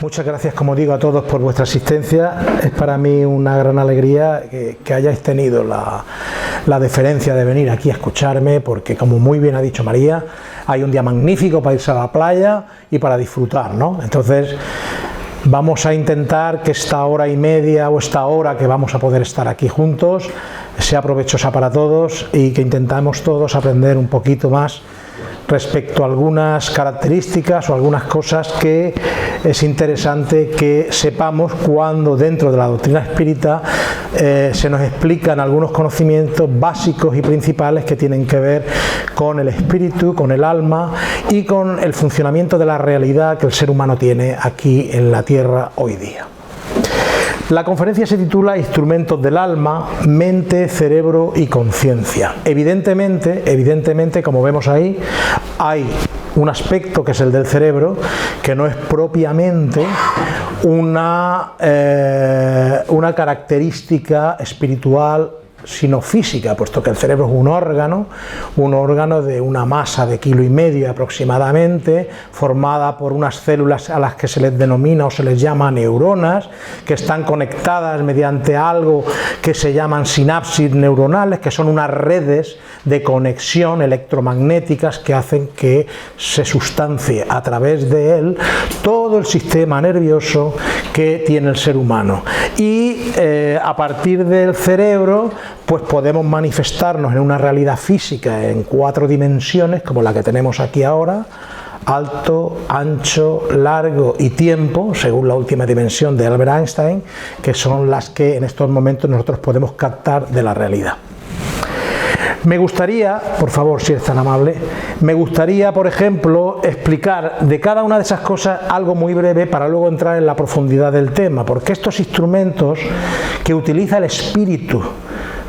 Muchas gracias, como digo, a todos por vuestra asistencia. Es para mí una gran alegría que hayáis tenido la deferencia de venir aquí a escucharme, porque, como muy bien ha dicho María, hay un día magnífico para irse a la playa y para disfrutar, ¿no? Entonces, vamos a intentar que esta hora y media o esta hora que vamos a poder estar aquí juntos sea provechosa para todos y que intentamos todos aprender un poquito más respecto a algunas características o algunas cosas que es interesante que sepamos cuando dentro de la doctrina espírita se nos explican algunos conocimientos básicos y principales que tienen que ver con el espíritu, con el alma y con el funcionamiento de la realidad que el ser humano tiene aquí en la Tierra hoy día. La conferencia se titula Instrumentos del alma, mente, cerebro y conciencia. Evidentemente, como vemos ahí, hay un aspecto que es el del cerebro, que no es propiamente una característica espiritual, sino física, puesto que el cerebro es un órgano de una masa de 1,5 kilos aproximadamente, formada por unas células a las que se les denomina o se les llama neuronas, que están conectadas mediante algo que se llaman sinapsis neuronales, que son unas redes de conexión electromagnéticas que hacen que se sustancie a través de él todo el sistema nervioso que tiene el ser humano. Y a partir del cerebro, pues podemos manifestarnos en una realidad física en 4 dimensiones, como la que tenemos aquí ahora: alto, ancho, largo y tiempo, según la última dimensión de Albert Einstein, que son las que en estos momentos nosotros podemos captar de la realidad. Me gustaría, por favor, si eres tan amable, por ejemplo, explicar de cada una de esas cosas algo muy breve para luego entrar en la profundidad del tema, porque estos instrumentos que utiliza el espíritu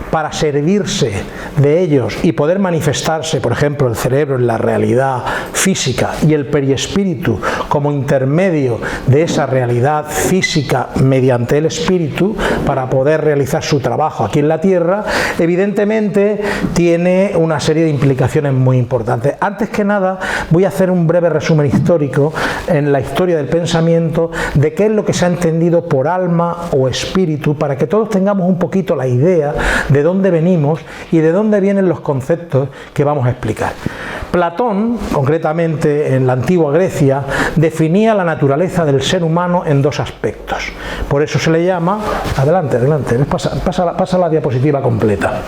para servirse de ellos y poder manifestarse, por ejemplo, el cerebro en la realidad física y el periespíritu como intermedio de esa realidad física mediante el espíritu para poder realizar su trabajo aquí en la Tierra, evidentemente tiene una serie de implicaciones muy importantes. Antes que nada, voy a hacer un breve resumen histórico en la historia del pensamiento de qué es lo que se ha entendido por alma o espíritu, para que todos tengamos un poquito la idea de dónde venimos y de dónde vienen los conceptos que vamos a explicar. Platón, concretamente en la antigua Grecia, definía la naturaleza del ser humano en 2 aspectos. Por eso se le llama... Adelante, pasa la diapositiva completa.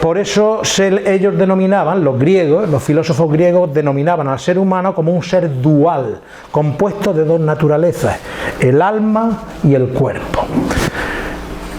Por eso ellos denominaban, los griegos, los filósofos griegos denominaban al ser humano como un ser dual, compuesto de 2 naturalezas, el alma y el cuerpo.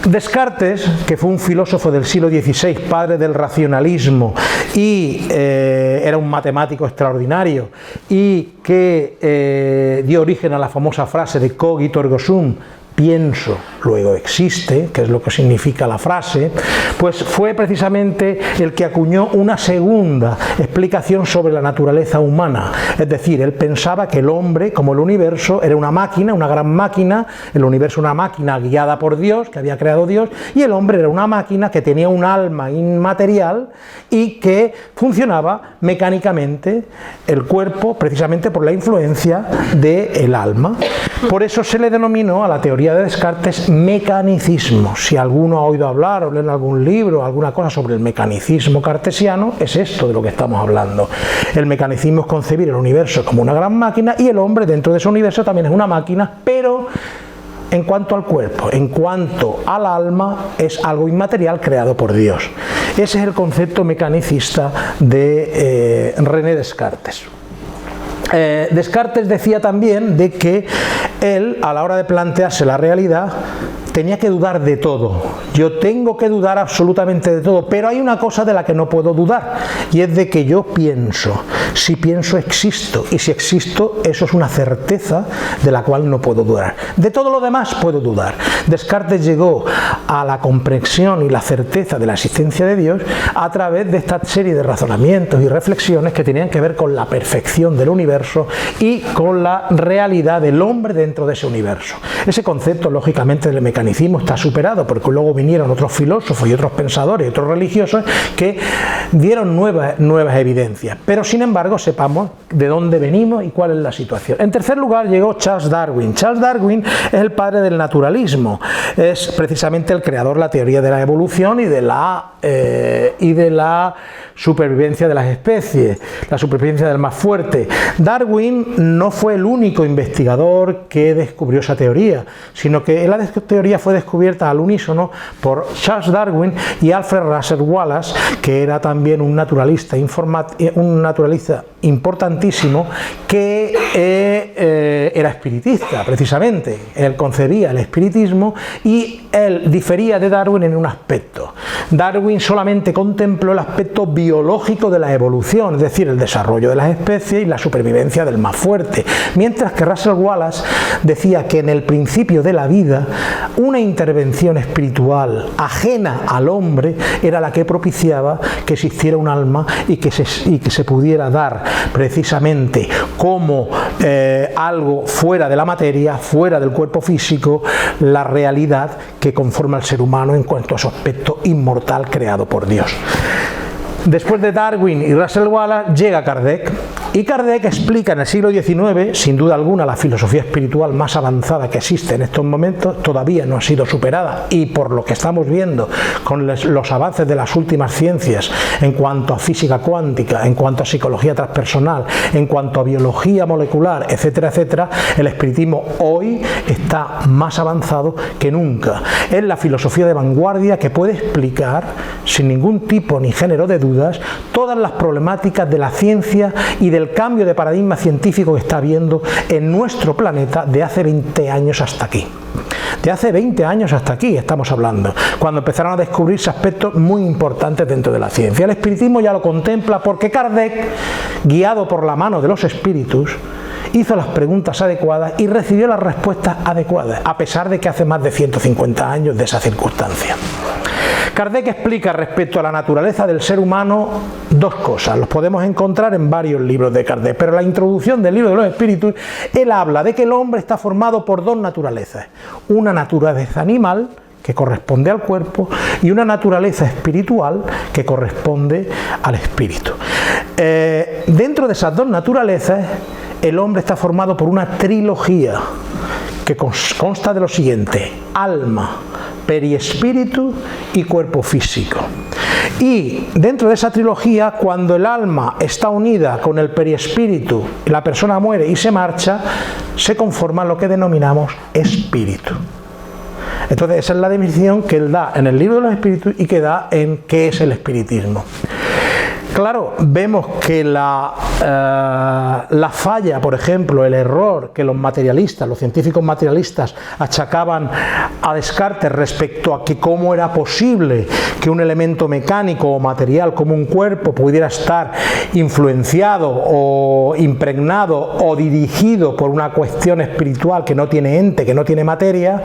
Descartes, que fue un filósofo del siglo XVI, padre del racionalismo, y era un matemático extraordinario, y que dio origen a la famosa frase de cogito ergo sum, pienso, luego existe, que es lo que significa la frase, pues fue precisamente el que acuñó una segunda explicación sobre la naturaleza humana. Es decir, él pensaba que el hombre, como el universo, era una máquina, una gran máquina, el universo una máquina guiada por Dios, que había creado Dios, y el hombre era una máquina que tenía un alma inmaterial y que funcionaba mecánicamente, el cuerpo, precisamente por la influencia del alma. Por eso se le denominó a la teoría de Descartes mecanicismo. Si alguno ha oído hablar o lee en algún libro alguna cosa sobre el mecanicismo cartesiano, es esto de lo que estamos hablando. El mecanicismo es concebir el universo como una gran máquina y el hombre dentro de ese universo también es una máquina, pero en cuanto al cuerpo, en cuanto al alma, es algo inmaterial creado por Dios. Ese es el concepto mecanicista de René Descartes. Descartes decía también de que él, a la hora de plantearse la realidad, tenía que dudar de todo. Yo tengo que dudar absolutamente de todo, pero hay una cosa de la que no puedo dudar, y es de que yo pienso. Si pienso, existo, y si existo, eso es una certeza de la cual no puedo dudar. De todo lo demás puedo dudar. Descartes llegó a la comprensión y la certeza de la existencia de Dios a través de esta serie de razonamientos y reflexiones que tenían que ver con la perfección del universo y con la realidad del hombre dentro de ese universo. Ese concepto, lógicamente, del mecanicismo está superado, porque luego vinieron otros filósofos y otros pensadores y otros religiosos que dieron nuevas evidencias, pero sin embargo sepamos de dónde venimos y cuál es la situación. En tercer lugar llegó Charles Darwin. Charles Darwin es el padre del naturalismo, es precisamente el creador de la teoría de la evolución y de la supervivencia de las especies, la supervivencia del más fuerte. Darwin no fue el único investigador que descubrió esa teoría, sino que la teoría fue descubierta al unísono por Charles Darwin y Alfred Russel Wallace, que era también un naturalista importantísimo, que era espiritista, precisamente. Él concebía el espiritismo y él difería de Darwin en un aspecto. Darwin solamente contempló el aspecto biológico de la evolución, es decir, el desarrollo de las especies y la supervivencia del más fuerte, mientras que Russel Wallace decía que en el principio de la vida una intervención espiritual ajena al hombre era la que propiciaba que existiera un alma y que se pudiera dar precisamente como algo fuera de la materia, fuera del cuerpo físico, la realidad que conforma al ser humano en cuanto a su aspecto inmortal creado por Dios. Después de Darwin y Russel Wallace llega Kardec, y Kardec explica en el siglo XIX, sin duda alguna, la filosofía espiritual más avanzada que existe en estos momentos, todavía no ha sido superada, y por lo que estamos viendo con los avances de las últimas ciencias en cuanto a física cuántica, en cuanto a psicología transpersonal, en cuanto a biología molecular, etcétera, etcétera, el espiritismo hoy está más avanzado que nunca. Es la filosofía de vanguardia que puede explicar, sin ningún tipo ni género de dudas, todas las problemáticas de la ciencia y del cambio de paradigma científico que está habiendo en nuestro planeta de hace 20 años hasta aquí. De hace 20 años hasta aquí estamos hablando, cuando empezaron a descubrirse aspectos muy importantes dentro de la ciencia. El espiritismo ya lo contempla porque Kardec, guiado por la mano de los espíritus, hizo las preguntas adecuadas y recibió las respuestas adecuadas, a pesar de que hace más de 150 años de esa circunstancia. Kardec explica respecto a la naturaleza del ser humano dos cosas. Los podemos encontrar en varios libros de Kardec, pero en la introducción del libro de los espíritus, él habla de que el hombre está formado por dos naturalezas. Una naturaleza animal, que corresponde al cuerpo, y una naturaleza espiritual que corresponde al espíritu. Dentro de esas dos naturalezas, el hombre está formado por una trilogía que consta de lo siguiente: alma, periespíritu y cuerpo físico. Y dentro de esa trilogía, cuando el alma está unida con el periespíritu, la persona muere y se marcha, se conforma lo que denominamos espíritu. Entonces esa es la definición que él da en el libro de los espíritus y que da en qué es el espiritismo. Claro, vemos que la falla, por ejemplo, el error que los materialistas, los científicos materialistas achacaban a Descartes respecto a que cómo era posible que un elemento mecánico o material como un cuerpo pudiera estar influenciado o impregnado o dirigido por una cuestión espiritual que no tiene ente, que no tiene materia,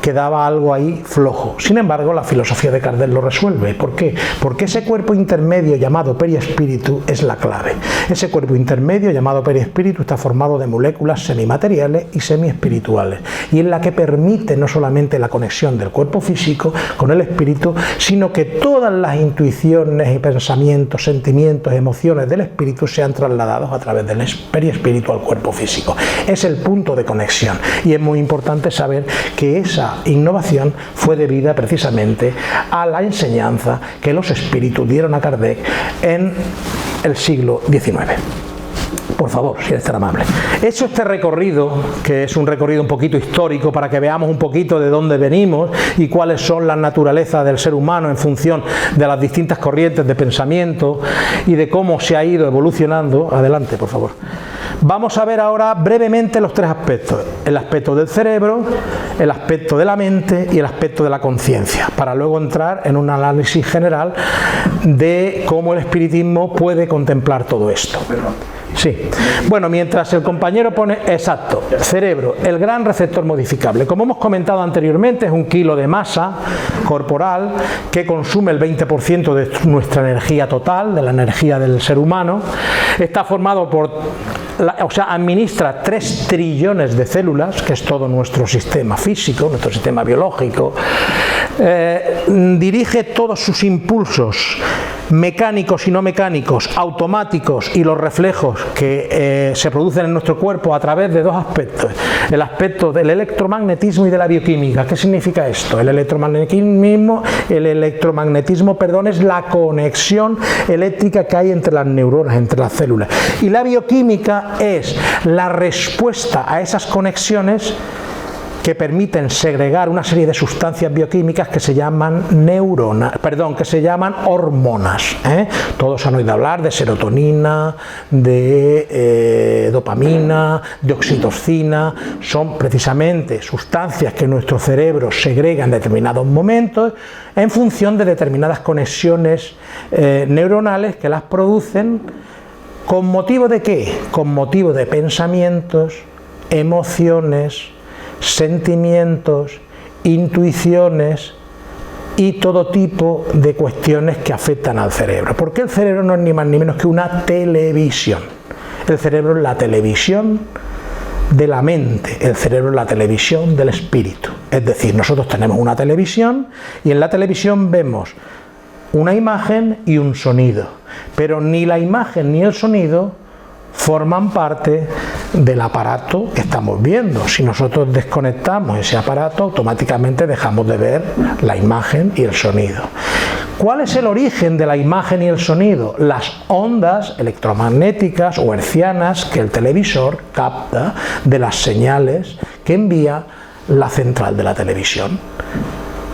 quedaba algo ahí flojo. Sin embargo, la filosofía de Kardec lo resuelve. ¿Por qué? Porque ese cuerpo intermedio llamado periespíritu es la clave. Ese cuerpo intermedio llamado periespíritu está formado de moléculas semimateriales y semiespirituales, y es la que permite no solamente la conexión del cuerpo físico con el espíritu, sino que todas las intuiciones y pensamientos, sentimientos, emociones del espíritu sean trasladados a través del periespíritu al cuerpo físico. Es el punto de conexión, y es muy importante saber que esa innovación fue debida precisamente a la enseñanza que los espíritus dieron a Kardec en el siglo XIX. Por favor, si eres tan amable. Hecho este recorrido, que es un recorrido un poquito histórico para que veamos un poquito de dónde venimos y cuáles son las naturalezas del ser humano en función de las distintas corrientes de pensamiento y de cómo se ha ido evolucionando. Adelante, por favor. Vamos a ver ahora brevemente los tres aspectos: el aspecto del cerebro, el aspecto de la mente y el aspecto de la conciencia, para luego entrar en un análisis general de cómo el espiritismo puede contemplar todo esto. Sí. Bueno, mientras el compañero pone, exacto, cerebro, el gran receptor modificable. Como hemos comentado anteriormente, es un kilo de masa corporal que consume el 20% de nuestra energía total, de la energía del ser humano. Está formado por, o sea, administra 3 trillones de células, que es todo nuestro sistema físico, nuestro sistema biológico. Dirige todos sus impulsos mecánicos y no mecánicos, automáticos y los reflejos que se producen en nuestro cuerpo a través de 2 aspectos. El aspecto del electromagnetismo y de la bioquímica. ¿Qué significa esto? El electromagnetismo, es la conexión eléctrica que hay entre las neuronas, entre las células. Y la bioquímica es la respuesta a esas conexiones que permiten segregar una serie de sustancias bioquímicas que se llaman hormonas. Todos han oído hablar de serotonina, de dopamina, de oxitocina. Son precisamente sustancias que nuestro cerebro segrega en determinados momentos en función de determinadas conexiones neuronales que las producen. ¿Con motivo de qué? Con motivo de pensamientos, emociones, sentimientos, intuiciones y todo tipo de cuestiones que afectan al cerebro. Porque el cerebro no es ni más ni menos que una televisión. El cerebro es la televisión de la mente, el cerebro es la televisión del espíritu. Es decir, nosotros tenemos una televisión y en la televisión vemos una imagen y un sonido, pero ni la imagen ni el sonido forman parte del aparato que estamos viendo. Si nosotros desconectamos ese aparato, automáticamente dejamos de ver la imagen y el sonido. ¿Cuál es el origen de la imagen y el sonido? Las ondas electromagnéticas o hertzianas que el televisor capta de las señales que envía la central de la televisión.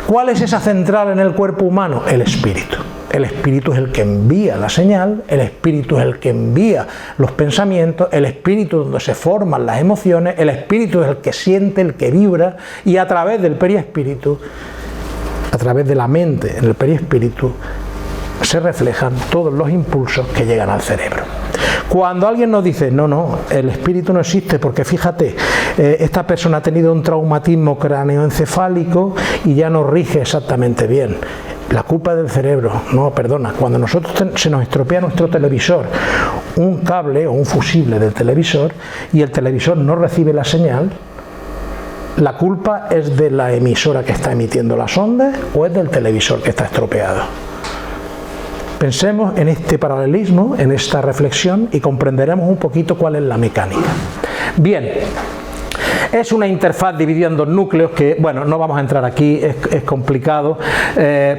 ¿Cuál es esa central en el cuerpo humano? El espíritu. El espíritu es el que envía la señal, el espíritu es el que envía los pensamientos, el espíritu es donde se forman las emociones, el espíritu es el que siente, el que vibra, y a través del periespíritu, a través de la mente en el periespíritu, se reflejan todos los impulsos que llegan al cerebro. Cuando alguien nos dice, no, el espíritu no existe porque fíjate, esta persona ha tenido un traumatismo cráneoencefálico y ya no rige exactamente bien. La culpa del cerebro, no, perdona, cuando se nos estropea nuestro televisor, un cable o un fusible del televisor y el televisor no recibe la señal, ¿la culpa es de la emisora que está emitiendo las ondas o es del televisor que está estropeado? Pensemos en este paralelismo, en esta reflexión y comprenderemos un poquito cuál es la mecánica. Bien. Es una interfaz dividida en 2 núcleos que, bueno, no vamos a entrar aquí, es complicado,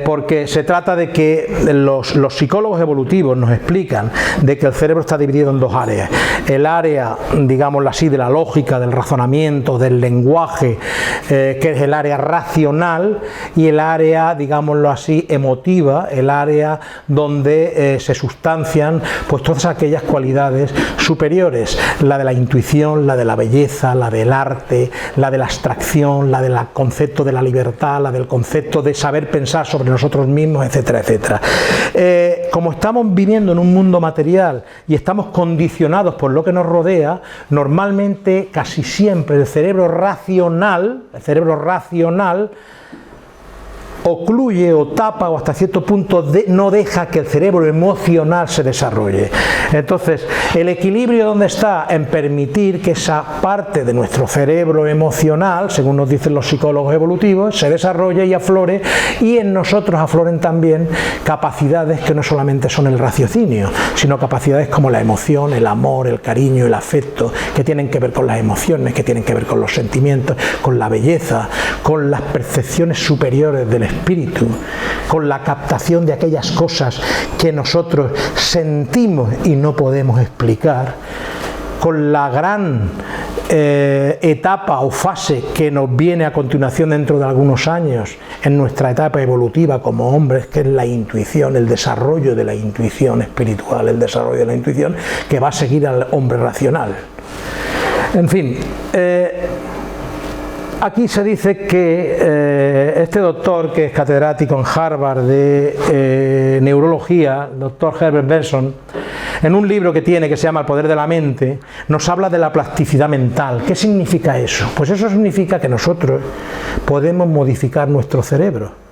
porque se trata de que los psicólogos evolutivos nos explican de que el cerebro está dividido en 2 áreas. El área, digámoslo así, de la lógica, del razonamiento, del lenguaje, que es el área racional, y el área, digámoslo así, emotiva, el área donde se sustancian pues todas aquellas cualidades superiores, la de la intuición, la de la belleza, la del arte, la de la abstracción, la del concepto de la libertad, la del concepto de saber pensar sobre nosotros mismos, etcétera, etcétera. Como estamos viviendo en un mundo material y estamos condicionados por lo que nos rodea, normalmente, casi siempre, el cerebro racional ocluye o tapa o hasta cierto punto no deja que el cerebro emocional se desarrolle. Entonces, el equilibrio ¿dónde está? En permitir que esa parte de nuestro cerebro emocional, según nos dicen los psicólogos evolutivos, se desarrolle y aflore, y en nosotros afloren también capacidades que no solamente son el raciocinio, sino capacidades como la emoción, el amor, el cariño, el afecto, que tienen que ver con las emociones, que tienen que ver con los sentimientos, con la belleza, con las percepciones superiores del espíritu, con la captación de aquellas cosas que nosotros sentimos y no podemos explicar, con la gran etapa o fase que nos viene a continuación dentro de algunos años en nuestra etapa evolutiva como hombres, que es la intuición, el desarrollo de la intuición espiritual, el desarrollo de la intuición que va a seguir al hombre racional. En fin, aquí se dice que este doctor, que es catedrático en Harvard de neurología, el doctor Herbert Benson, en un libro que tiene que se llama El poder de la mente, nos habla de la plasticidad mental. ¿Qué significa eso? Pues eso significa que nosotros podemos modificar nuestro cerebro.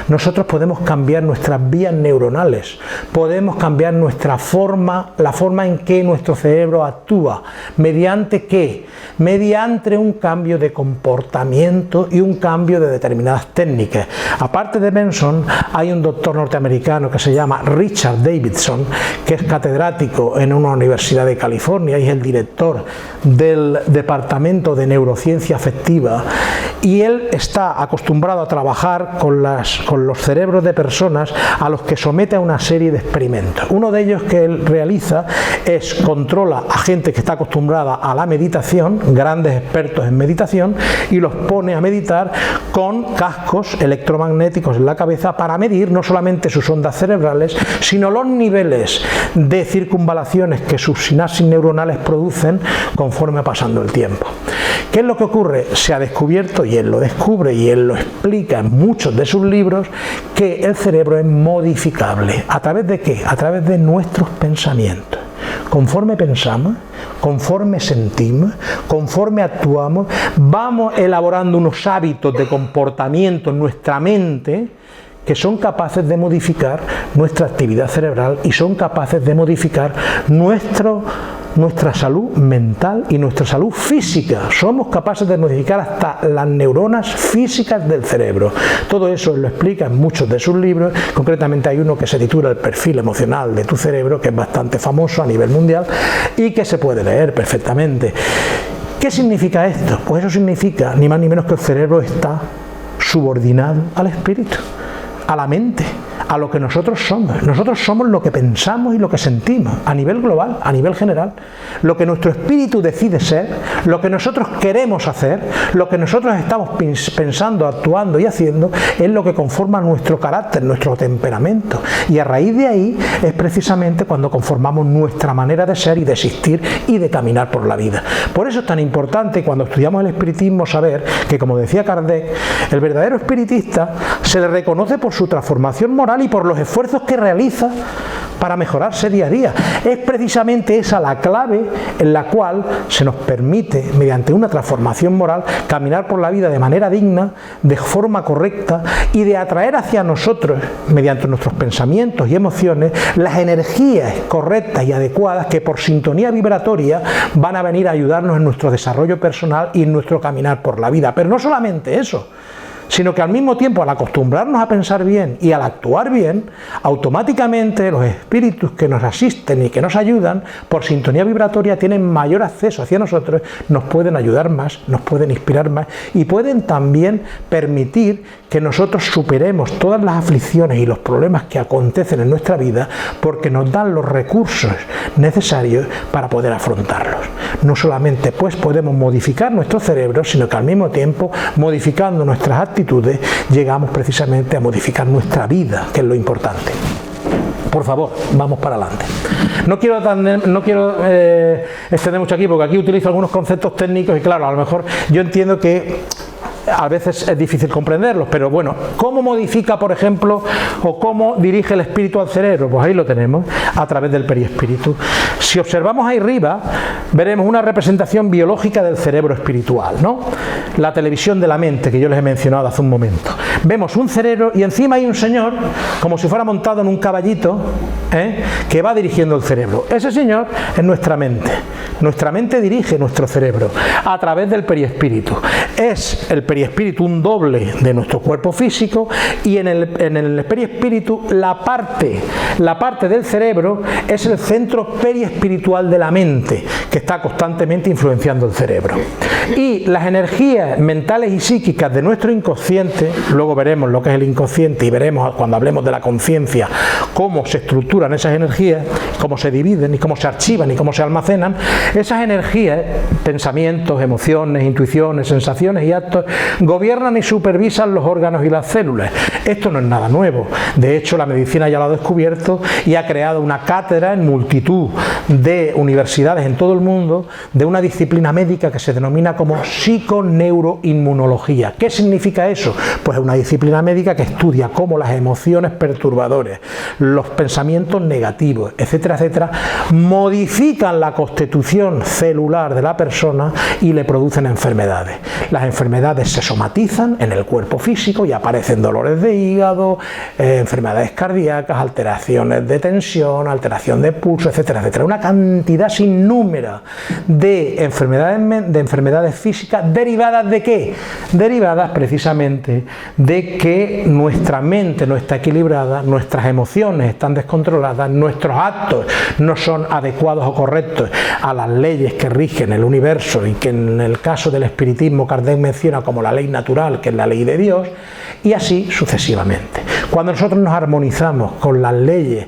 Nosotros podemos cambiar nuestras vías neuronales, podemos cambiar nuestra forma, la forma en que nuestro cerebro actúa. ¿Mediante qué? Mediante un cambio de comportamiento y un cambio de determinadas técnicas. Aparte de Benson, hay un doctor norteamericano que se llama Richard Davidson, que es catedrático en una universidad de California y es el director del Departamento de Neurociencia Afectiva, y él está acostumbrado a trabajar con los cerebros de personas a los que somete a una serie de experimentos. Uno de ellos que él realiza es controla a gente que está acostumbrada a la meditación, grandes expertos en meditación, y los pone a meditar con cascos electromagnéticos en la cabeza para medir no solamente sus ondas cerebrales, sino los niveles de circunvalaciones que sus sinapsis neuronales producen conforme va pasando el tiempo. ¿Qué es lo que ocurre? Se ha descubierto, y él lo descubre y él lo explica en muchos de sus libros, que el cerebro es modificable. ¿A través de qué? A través de nuestros pensamientos. Conforme pensamos, conforme sentimos, conforme actuamos, vamos elaborando unos hábitos de comportamiento en nuestra mente que son capaces de modificar nuestra actividad cerebral y son capaces de modificar nuestra salud mental y nuestra salud física. Somos capaces de modificar hasta las neuronas físicas del cerebro. Todo eso lo explica en muchos de sus libros. Concretamente hay uno que se titula El perfil emocional de tu cerebro, que es bastante famoso a nivel mundial y que se puede leer perfectamente. ¿Qué significa esto? Pues eso significa ni más ni menos que el cerebro está subordinado al espíritu, a la mente, a lo que nosotros somos. Nosotros somos lo que pensamos y lo que sentimos, a nivel global, a nivel general. Lo que nuestro espíritu decide ser, lo que nosotros queremos hacer, lo que nosotros estamos pensando, actuando y haciendo, es lo que conforma nuestro carácter, nuestro temperamento. Y a raíz de ahí es precisamente cuando conformamos nuestra manera de ser y de existir y de caminar por la vida. Por eso es tan importante cuando estudiamos el espiritismo saber que, como decía Kardec, el verdadero espiritista se le reconoce por su transformación moral y por los esfuerzos que realiza para mejorarse día a día. Es precisamente esa la clave en la cual se nos permite, mediante una transformación moral, caminar por la vida de manera digna, de forma correcta y de atraer hacia nosotros, mediante nuestros pensamientos y emociones, las energías correctas y adecuadas que por sintonía vibratoria van a venir a ayudarnos en nuestro desarrollo personal y en nuestro caminar por la vida. Pero no solamente eso, sino que al mismo tiempo, al acostumbrarnos a pensar bien y al actuar bien, automáticamente los espíritus que nos asisten y que nos ayudan, por sintonía vibratoria, tienen mayor acceso hacia nosotros, nos pueden ayudar más, nos pueden inspirar más y pueden también permitir que nosotros superemos todas las aflicciones y los problemas que acontecen en nuestra vida, porque nos dan los recursos necesarios para poder afrontarlos. No solamente pues podemos modificar nuestro cerebro, sino que al mismo tiempo, modificando nuestras actitudes, llegamos precisamente a modificar nuestra vida, que es lo importante. Por favor, vamos para adelante. No quiero extender mucho aquí, porque aquí utilizo algunos conceptos técnicos y claro, a lo mejor yo entiendo que a veces es difícil comprenderlos, pero bueno, ¿cómo modifica, por ejemplo, o cómo dirige el espíritu al cerebro? Pues ahí lo tenemos, a través del periespíritu. Si observamos ahí arriba, veremos una representación biológica del cerebro espiritual, ¿no? La televisión de la mente, que yo les he mencionado hace un momento. Vemos un cerebro y encima hay un señor, como si fuera montado en un caballito, que va dirigiendo el cerebro. Ese señor es nuestra mente. Nuestra mente dirige nuestro cerebro a través del periespíritu. Es el periespíritu un doble de nuestro cuerpo físico y en el periespíritu la parte del cerebro es el centro periespiritual de la mente, que está constantemente influenciando el cerebro. Y las energías mentales y psíquicas de nuestro inconsciente, luego veremos lo que es el inconsciente y veremos cuando hablemos de la conciencia cómo se estructuran esas energías, cómo se dividen y cómo se archivan y cómo se almacenan. Esas energías, pensamientos, emociones, intuiciones, sensaciones, sensaciones y actos gobiernan y supervisan los órganos y las células. Esto no es nada nuevo. De hecho, la medicina ya lo ha descubierto y ha creado una cátedra en multitud de universidades en todo el mundo de una disciplina médica que se denomina como psiconeuroinmunología. ¿Qué significa eso? Pues es una disciplina médica que estudia cómo las emociones perturbadoras, los pensamientos negativos, etcétera, etcétera, modifican la constitución celular de la persona y le producen enfermedades. Las enfermedades se somatizan en el cuerpo físico y aparecen dolores de hígado, enfermedades cardíacas, alteraciones de tensión, alteración de pulso, etcétera, etcétera. Una cantidad sin número de enfermedades físicas derivadas ¿de qué? Derivadas precisamente de que nuestra mente no está equilibrada, nuestras emociones están descontroladas, nuestros actos no son adecuados o correctos a las leyes que rigen el universo y que en el caso del espiritismo Kardec menciona como la ley natural, que es la ley de Dios, y así sucesivamente. Cuando nosotros nos armonizamos con las leyes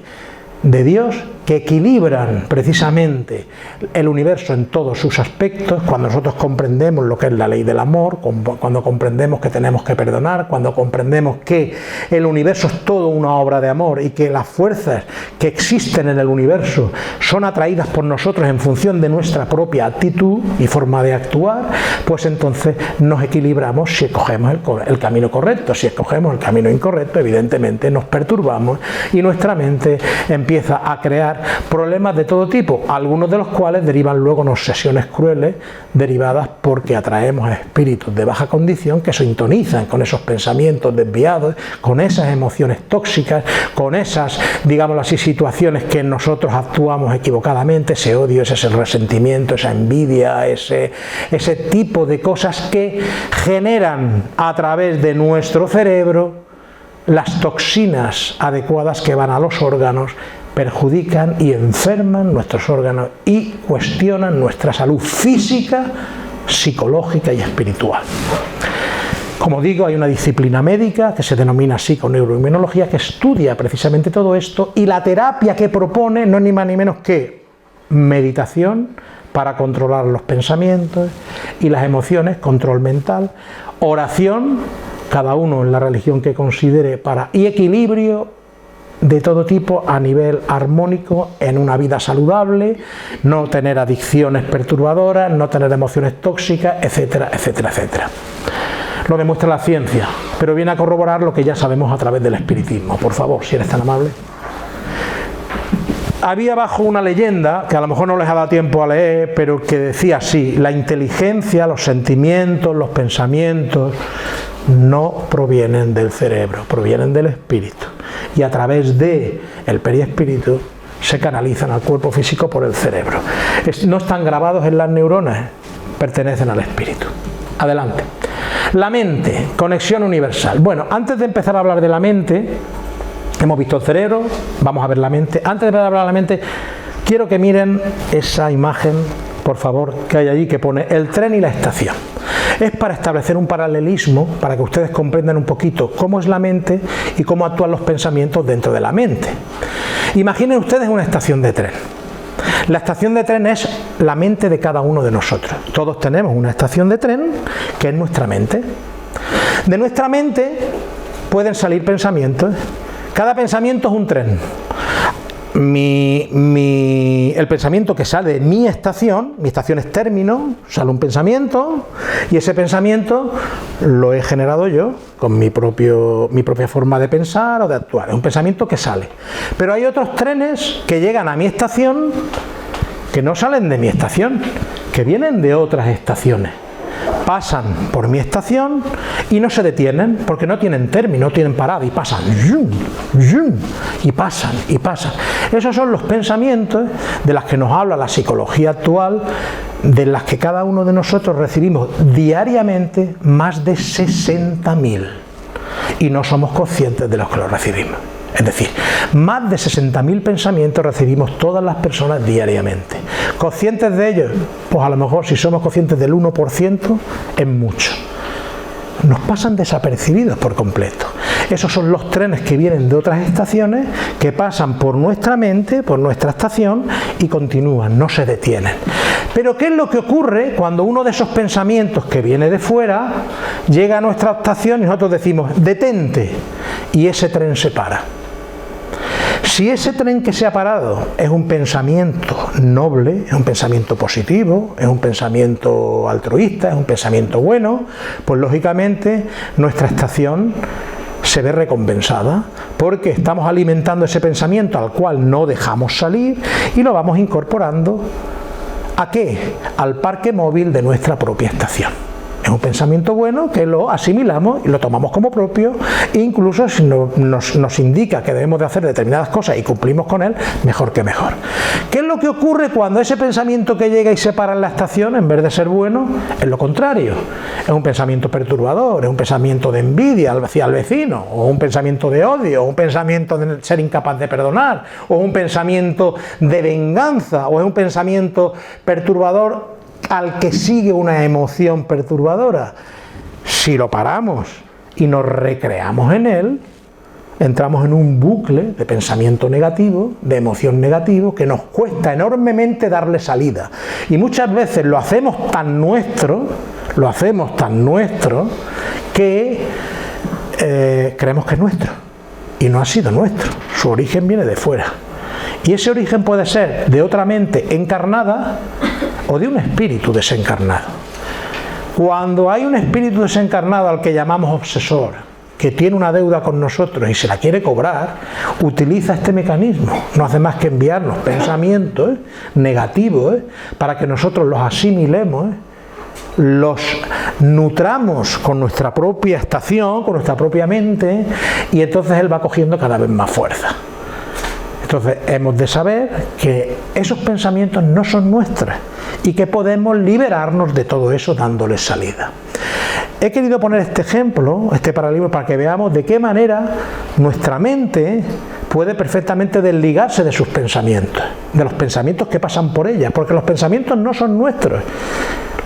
de Dios que equilibran precisamente el universo en todos sus aspectos, cuando nosotros comprendemos lo que es la ley del amor, cuando comprendemos que tenemos que perdonar, cuando comprendemos que el universo es todo una obra de amor y que las fuerzas que existen en el universo son atraídas por nosotros en función de nuestra propia actitud y forma de actuar, pues entonces nos equilibramos si escogemos el camino correcto. Si escogemos el camino incorrecto, evidentemente nos perturbamos y nuestra mente empieza a crear problemas de todo tipo, algunos de los cuales derivan luego en obsesiones crueles derivadas porque atraemos a espíritus de baja condición que sintonizan con esos pensamientos desviados, con esas emociones tóxicas, con esas, digámoslo así, situaciones que nosotros actuamos equivocadamente, ese odio, ese resentimiento, esa envidia, ese tipo de cosas que generan a través de nuestro cerebro las toxinas adecuadas que van a los órganos, perjudican y enferman nuestros órganos y cuestionan nuestra salud física, psicológica y espiritual. Como digo, hay una disciplina médica que se denomina psiconeuroinmunología que estudia precisamente todo esto, y la terapia que propone no es ni más ni menos que meditación para controlar los pensamientos y las emociones, control mental, oración, cada uno en la religión que considere, y equilibrio de todo tipo a nivel armónico en una vida saludable, no tener adicciones perturbadoras, no tener emociones tóxicas, etcétera, etcétera, etcétera. Lo demuestra la ciencia, pero viene a corroborar lo que ya sabemos a través del espiritismo. Por favor, si eres tan amable. Había abajo una leyenda, que a lo mejor no les ha dado tiempo a leer, pero que decía así: la inteligencia, los sentimientos, los pensamientos no provienen del cerebro, provienen del espíritu, y a través del periespíritu se canalizan al cuerpo físico por el cerebro. No están grabados en las neuronas, pertenecen al espíritu. Adelante. La mente, conexión universal. Bueno, antes de empezar a hablar de la mente, hemos visto el cerebro, vamos a ver la mente. Antes de hablar de la mente, quiero que miren esa imagen, por favor, que hay allí, que pone el tren y la estación. Es para establecer un paralelismo, para que ustedes comprendan un poquito cómo es la mente y cómo actúan los pensamientos dentro de la mente. Imaginen ustedes una estación de tren. La estación de tren es la mente de cada uno de nosotros. Todos tenemos una estación de tren que es nuestra mente. De nuestra mente pueden salir pensamientos. Cada pensamiento es un tren. El pensamiento que sale de mi estación es término, sale un pensamiento, y ese pensamiento lo he generado yo con mi propia forma de pensar o de actuar. Es un pensamiento que sale. Pero hay otros trenes que llegan a mi estación que no salen de mi estación, que vienen de otras estaciones. Pasan por mi estación y no se detienen porque no tienen término, no tienen parada, y pasan, y pasan, y pasan. Esos son los pensamientos de los que nos habla la psicología actual, de las que cada uno de nosotros recibimos diariamente más de 60.000 y no somos conscientes de los que los recibimos. Es decir, más de 60.000 pensamientos recibimos todas las personas diariamente. ¿Conscientes de ellos? Pues a lo mejor si somos conscientes del 1% es mucho. Nos pasan desapercibidos por completo. Esos son los trenes que vienen de otras estaciones, que pasan por nuestra mente, por nuestra estación, y continúan, no se detienen. Pero ¿qué es lo que ocurre cuando uno de esos pensamientos que viene de fuera llega a nuestra estación y nosotros decimos, detente, y ese tren se para? Si ese tren que se ha parado es un pensamiento noble, es un pensamiento positivo, es un pensamiento altruista, es un pensamiento bueno, pues lógicamente nuestra estación se ve recompensada, porque estamos alimentando ese pensamiento al cual no dejamos salir y lo vamos incorporando ¿a qué? Al parque móvil de nuestra propia estación. Es un pensamiento bueno que lo asimilamos y lo tomamos como propio, e incluso si nos indica que debemos de hacer determinadas cosas y cumplimos con él, mejor que mejor. ¿Qué es lo que ocurre cuando ese pensamiento que llega y se para en la estación, en vez de ser bueno, es lo contrario? Es un pensamiento perturbador, es un pensamiento de envidia hacia el vecino, o un pensamiento de odio, o un pensamiento de ser incapaz de perdonar, o un pensamiento de venganza, o es un pensamiento perturbador al que sigue una emoción perturbadora. Si lo paramos y nos recreamos en él, entramos en un bucle de pensamiento negativo, de emoción negativo, que nos cuesta enormemente darle salida. Y muchas veces lo hacemos tan nuestro, que creemos que es nuestro. Y no ha sido nuestro, su origen viene de fuera. Y ese origen puede ser de otra mente encarnada o de un espíritu desencarnado. Cuando hay un espíritu desencarnado al que llamamos obsesor, que tiene una deuda con nosotros y se la quiere cobrar, utiliza este mecanismo. No hace más que enviarnos pensamientos negativos para que nosotros los asimilemos, los nutramos con nuestra propia estación, con nuestra propia mente, y entonces él va cogiendo cada vez más fuerza. Entonces hemos de saber que esos pensamientos no son nuestros y que podemos liberarnos de todo eso dándoles salida. He querido poner este ejemplo, este paralelismo, para que veamos de qué manera nuestra mente puede perfectamente desligarse de sus pensamientos, de los pensamientos que pasan por ella, porque los pensamientos no son nuestros.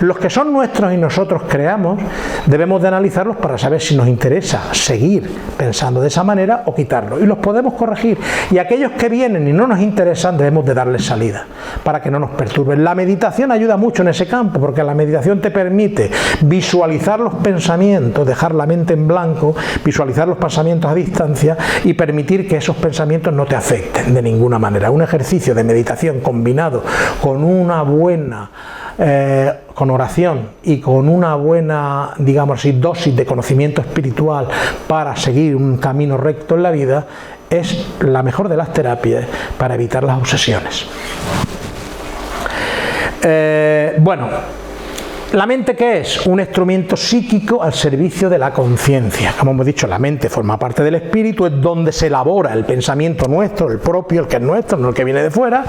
Los que son nuestros y nosotros creamos, debemos de analizarlos para saber si nos interesa seguir pensando de esa manera o quitarlos. Y los podemos corregir. Y aquellos que vienen y no nos interesan, debemos de darles salida para que no nos perturben. La meditación ayuda mucho en ese campo, porque la meditación te permite visualizar los pensamientos, dejar la mente en blanco, visualizar los pensamientos a distancia y permitir que esos pensamientos no te afecten de ninguna manera. Un ejercicio de meditación combinado con una buena con oración y con una buena, digamos así, dosis de conocimiento espiritual para seguir un camino recto en la vida, es la mejor de las terapias para evitar las obsesiones. Bueno, ¿la mente qué es? Un instrumento psíquico al servicio de la conciencia. Como hemos dicho, la mente forma parte del espíritu, es donde se elabora el pensamiento nuestro, el propio, el que es nuestro, no el que viene de fuera,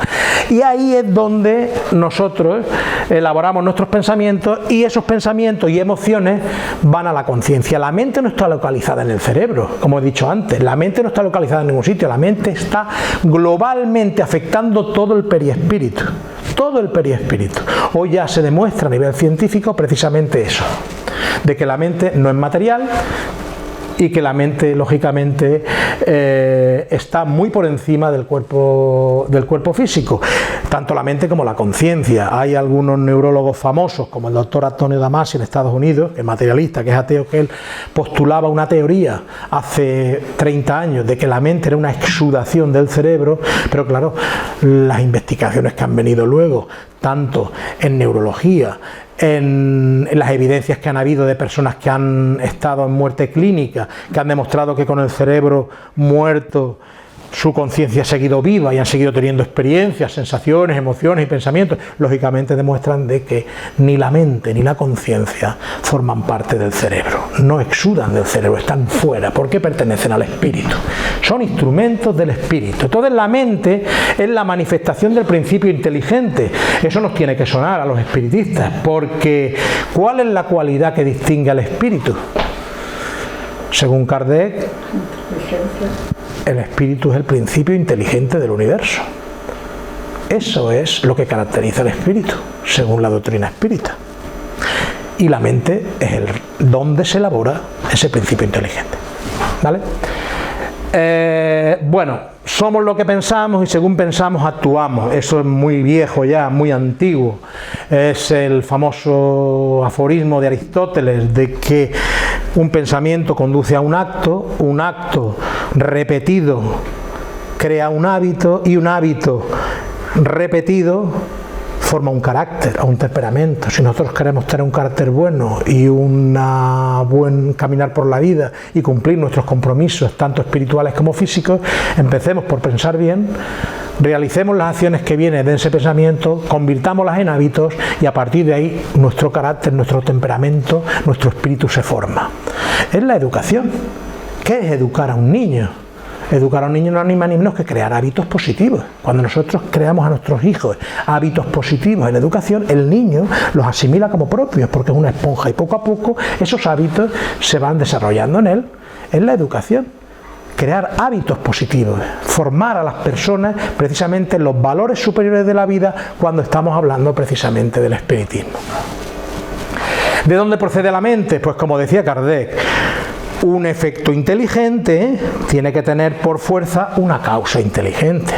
y ahí es donde nosotros elaboramos nuestros pensamientos, y esos pensamientos y emociones van a la conciencia. La mente no está localizada en el cerebro, como he dicho antes, la mente no está localizada en ningún sitio, la mente está globalmente afectando todo el periespíritu. Todo el periespíritu. Hoy ya se demuestra a nivel científico precisamente eso, de que la mente no es material y que la mente, lógicamente, está muy por encima del cuerpo físico, tanto la mente como la conciencia. Hay algunos neurólogos famosos, como el doctor Antonio Damasio en Estados Unidos, que es materialista, que es ateo, que él postulaba una teoría hace 30 años de que la mente era una exudación del cerebro, pero claro, las investigaciones que han venido luego, tanto en neurología, en las evidencias que han habido de personas que han estado en muerte clínica, que han demostrado que con el cerebro muerto su conciencia ha seguido viva y han seguido teniendo experiencias, sensaciones, emociones y pensamientos, lógicamente demuestran de que ni la mente ni la conciencia forman parte del cerebro, no exudan del cerebro, están fuera, porque pertenecen al espíritu, son instrumentos del espíritu. Entonces la mente es la manifestación del principio inteligente. Eso nos tiene que sonar a los espiritistas, porque ¿cuál es la cualidad que distingue al espíritu? Según Kardec, el espíritu es el principio inteligente del universo. Eso es lo que caracteriza al espíritu, según la doctrina espírita. Y la mente es el donde se elabora ese principio inteligente. ¿Vale? Bueno, Somos lo que pensamos y según pensamos actuamos. Eso es muy viejo ya, muy antiguo. Es el famoso aforismo de Aristóteles de que un pensamiento conduce a un acto repetido crea un hábito y un hábito repetido forma un carácter o un temperamento. Si nosotros queremos tener un carácter bueno y un buen caminar por la vida y cumplir nuestros compromisos, tanto espirituales como físicos, empecemos por pensar bien, realicemos las acciones que vienen de ese pensamiento, convirtámoslas en hábitos y a partir de ahí nuestro carácter, nuestro temperamento, nuestro espíritu se forma. Es la educación. ¿Qué es educar a un niño? Educar a un niño no es ni más ni menos que crear hábitos positivos. Cuando nosotros creamos a nuestros hijos hábitos positivos en educación, el niño los asimila como propios porque es una esponja y poco a poco esos hábitos se van desarrollando en él. Es la educación. Crear hábitos positivos, formar a las personas precisamente en los valores superiores de la vida cuando estamos hablando precisamente del espiritismo. ¿De dónde procede la mente? Pues como decía Kardec, un efecto inteligente tiene que tener por fuerza una causa inteligente.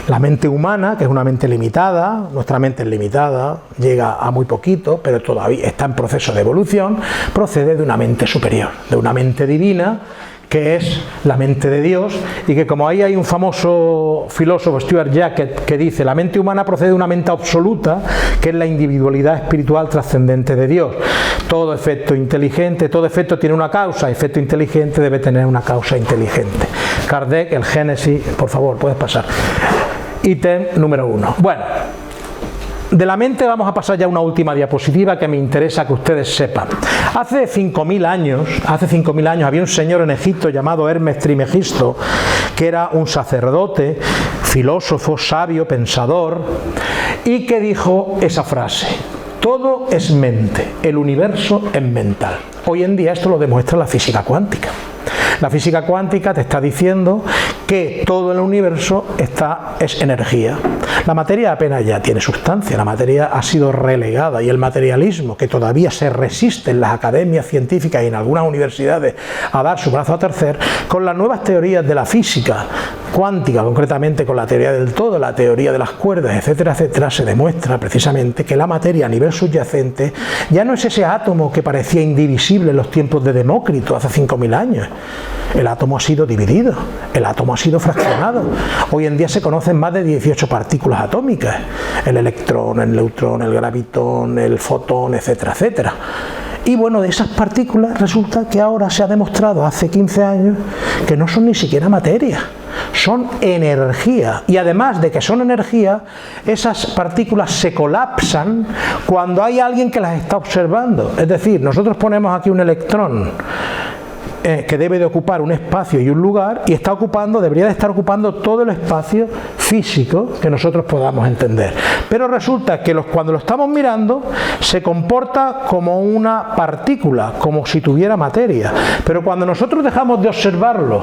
La mente humana, que es una mente limitada, nuestra mente es limitada, llega a muy poquito, pero todavía está en proceso de evolución, procede de una mente superior, de una mente divina, que es la mente de Dios, y que como ahí hay un famoso filósofo, Stuart Jacket, que dice: la mente humana procede de una mente absoluta, que es la individualidad espiritual trascendente de Dios. Todo efecto inteligente, todo efecto tiene una causa, efecto inteligente debe tener una causa inteligente. Kardec, el Génesis, por favor, puedes pasar. Ítem número 1. Bueno, de la mente vamos a pasar ya a una última diapositiva que me interesa que ustedes sepan. Hace 5.000 años había un señor en Egipto llamado Hermes Trismegisto, que era un sacerdote, filósofo, sabio, pensador, y que dijo esa frase: todo es mente, el universo es mental. Hoy en día esto lo demuestra la física cuántica. La física cuántica te está diciendo que todo el universo es energía. La materia apenas ya tiene sustancia, la materia ha sido relegada, y el materialismo, que todavía se resiste en las academias científicas y en algunas universidades a dar su brazo a torcer, con las nuevas teorías de la física cuántica, concretamente con la teoría del todo, la teoría de las cuerdas, etcétera, etcétera, se demuestra precisamente que la materia a nivel subyacente ya no es ese átomo que parecía indivisible en los tiempos de Demócrito hace 5.000 años. El átomo ha sido dividido, el átomo ha sido fraccionado. Hoy en día se conocen más de 18 partículas atómicas: el electrón, el neutrón, el gravitón, el fotón, etcétera, etcétera. Y bueno, de esas partículas resulta que ahora se ha demostrado hace 15 años que no son ni siquiera materia, son energía. Y además de que son energía, esas partículas se colapsan cuando hay alguien que las está observando. Es decir, nosotros ponemos aquí un electrón que debe de ocupar un espacio y un lugar, y debería de estar ocupando todo el espacio físico que nosotros podamos entender. Pero resulta que cuando lo estamos mirando se comporta como una partícula, como si tuviera materia. Pero cuando nosotros dejamos de observarlo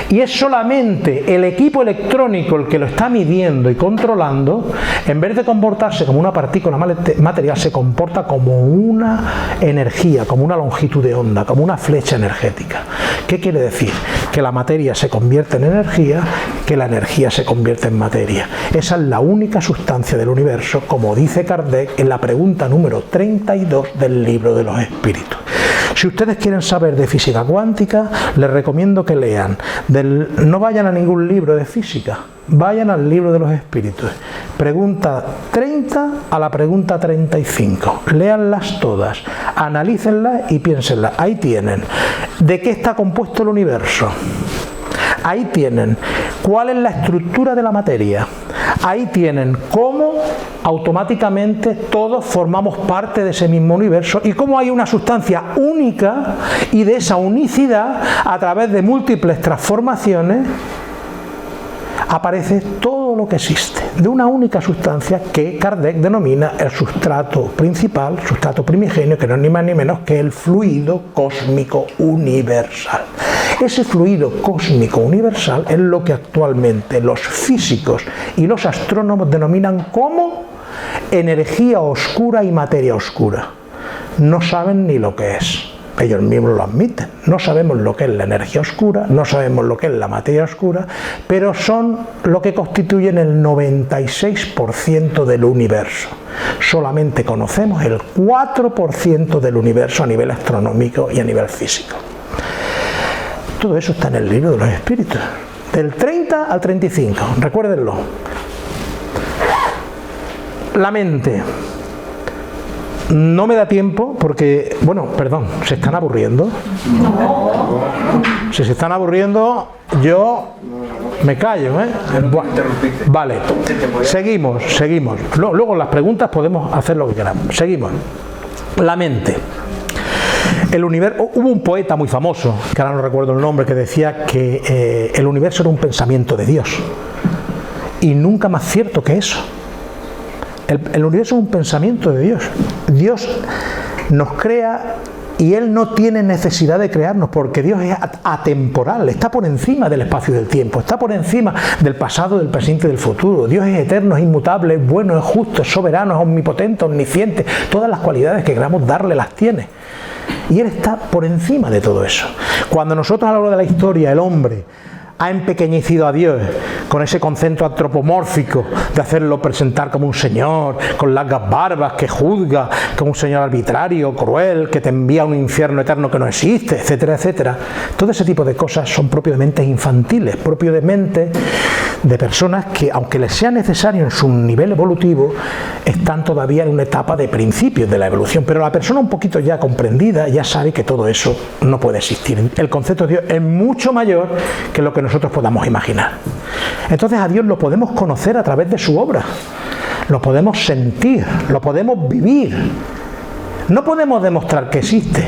y es solamente el equipo electrónico el que lo está midiendo y controlando, en vez de comportarse como una partícula material, se comporta como una energía, como una longitud de onda, como una flecha energética. ¿Qué quiere decir? Que la materia se convierte en energía, que la energía se convierte en materia. Esa es la única sustancia del universo, como dice Kardec en la pregunta número 32 del Libro de los Espíritus. Si ustedes quieren saber de física cuántica, les recomiendo que lean. No vayan a ningún libro de física, vayan al Libro de los Espíritus. Pregunta 30 a la pregunta 35. Léanlas todas, analícenlas y piénsenlas. Ahí tienen de qué está compuesto el universo. Ahí tienen cuál es la estructura de la materia. Ahí tienen cómo automáticamente todos formamos parte de ese mismo universo y cómo hay una sustancia única, y de esa unicidad, a través de múltiples transformaciones, aparece todo lo que existe, de una única sustancia que Kardec denomina el sustrato principal, sustrato primigenio, que no es ni más ni menos que el fluido cósmico universal. Ese fluido cósmico universal es lo que actualmente los físicos y los astrónomos denominan como energía oscura y materia oscura. No saben ni lo que es. ellos mismos lo admiten. No sabemos lo que es la energía oscura, no sabemos lo que es la materia oscura, pero son lo que constituyen el 96% del universo. Solamente conocemos el 4% del universo a nivel astronómico y a nivel físico. Todo eso está en el libro de los espíritus, del 30 al 35, recuérdenlo. La mente. No me da tiempo porque, bueno, perdón, ¿se están aburriendo? Si se están aburriendo, yo me callo, ¿eh? Vale, seguimos. Luego en las preguntas podemos hacer lo que queramos. Seguimos. La mente. El universo, hubo un poeta muy famoso, que ahora no recuerdo el nombre, que decía que el universo era un pensamiento de Dios. Y nunca más cierto que eso. El universo es un pensamiento de Dios. Dios nos crea y Él no tiene necesidad de crearnos porque Dios es atemporal, está por encima del espacio y del tiempo, está por encima del pasado, del presente y del futuro. Dios es eterno, es inmutable, es bueno, es justo, es soberano, es omnipotente, omnisciente. Todas las cualidades que queramos darle las tiene. Y Él está por encima de todo eso. Cuando nosotros a lo largo de la historia, el hombre ha empequeñecido a Dios con ese concepto antropomórfico de hacerlo presentar como un señor con largas barbas que juzga, como un señor arbitrario, cruel, que te envía a un infierno eterno que no existe, etcétera, etcétera. Todo ese tipo de cosas son propios de mentes infantiles, propios de mentes de personas que, aunque les sea necesario en su nivel evolutivo, están todavía en una etapa de principios de la evolución, pero la persona un poquito ya comprendida ya sabe que todo eso no puede existir. El concepto de Dios es mucho mayor que lo que nosotros podamos imaginar. Entonces a Dios lo podemos conocer a través de su obra, lo podemos sentir, lo podemos vivir. No podemos demostrar que existe,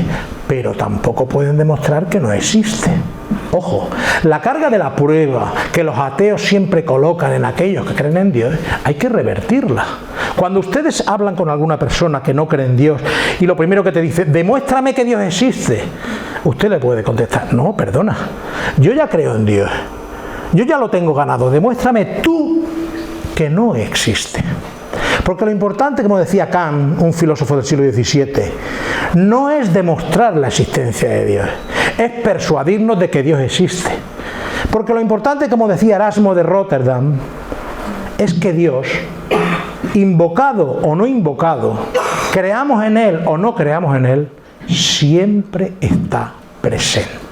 pero tampoco pueden demostrar que no existe. Ojo, la carga de la prueba que los ateos siempre colocan en aquellos que creen en Dios, hay que revertirla. Cuando ustedes hablan con alguna persona que no cree en Dios y lo primero que te dice, demuéstrame que Dios existe, usted le puede contestar, no, perdona, yo ya creo en Dios, yo ya lo tengo ganado, demuéstrame tú que no existe. Porque lo importante, como decía Kant, un filósofo del siglo XVII, no es demostrar la existencia de Dios, es persuadirnos de que Dios existe. Porque lo importante, como decía Erasmo de Rotterdam, es que Dios, invocado o no invocado, creamos en Él o no creamos en Él, siempre está presente.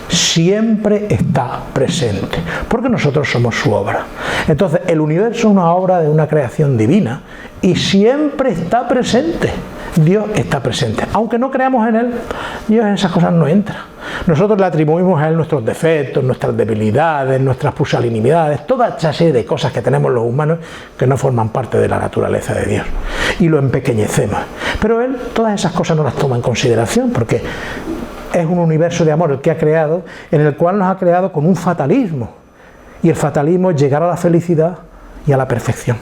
Siempre está presente, porque nosotros somos su obra. Entonces, el universo es una obra de una creación divina y siempre está presente. Dios está presente. Aunque no creamos en Él, Dios en esas cosas no entra. Nosotros le atribuimos a Él nuestros defectos, nuestras debilidades, nuestras pusilanimidades, toda esa serie de cosas que tenemos los humanos que no forman parte de la naturaleza de Dios. Y lo empequeñecemos. Pero Él todas esas cosas no las toma en consideración porque es un universo de amor el que ha creado, en el cual nos ha creado con un fatalismo. Y el fatalismo es llegar a la felicidad y a la perfección.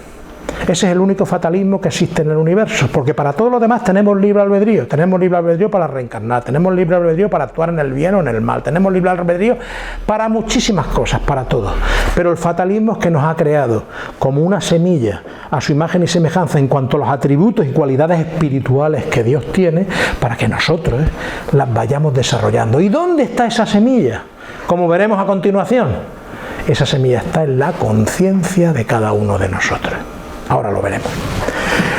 Ese es el único fatalismo que existe en el universo, porque para todo lo demás tenemos libre albedrío. Tenemos libre albedrío para reencarnar, tenemos libre albedrío para actuar en el bien o en el mal, tenemos libre albedrío para muchísimas cosas, para todo. Pero el fatalismo es que nos ha creado como una semilla a su imagen y semejanza en cuanto a los atributos y cualidades espirituales que Dios tiene, para que nosotros las vayamos desarrollando. ¿Y dónde está esa semilla? Como veremos a continuación, esa semilla está en la conciencia de cada uno de nosotros. Ahora lo veremos.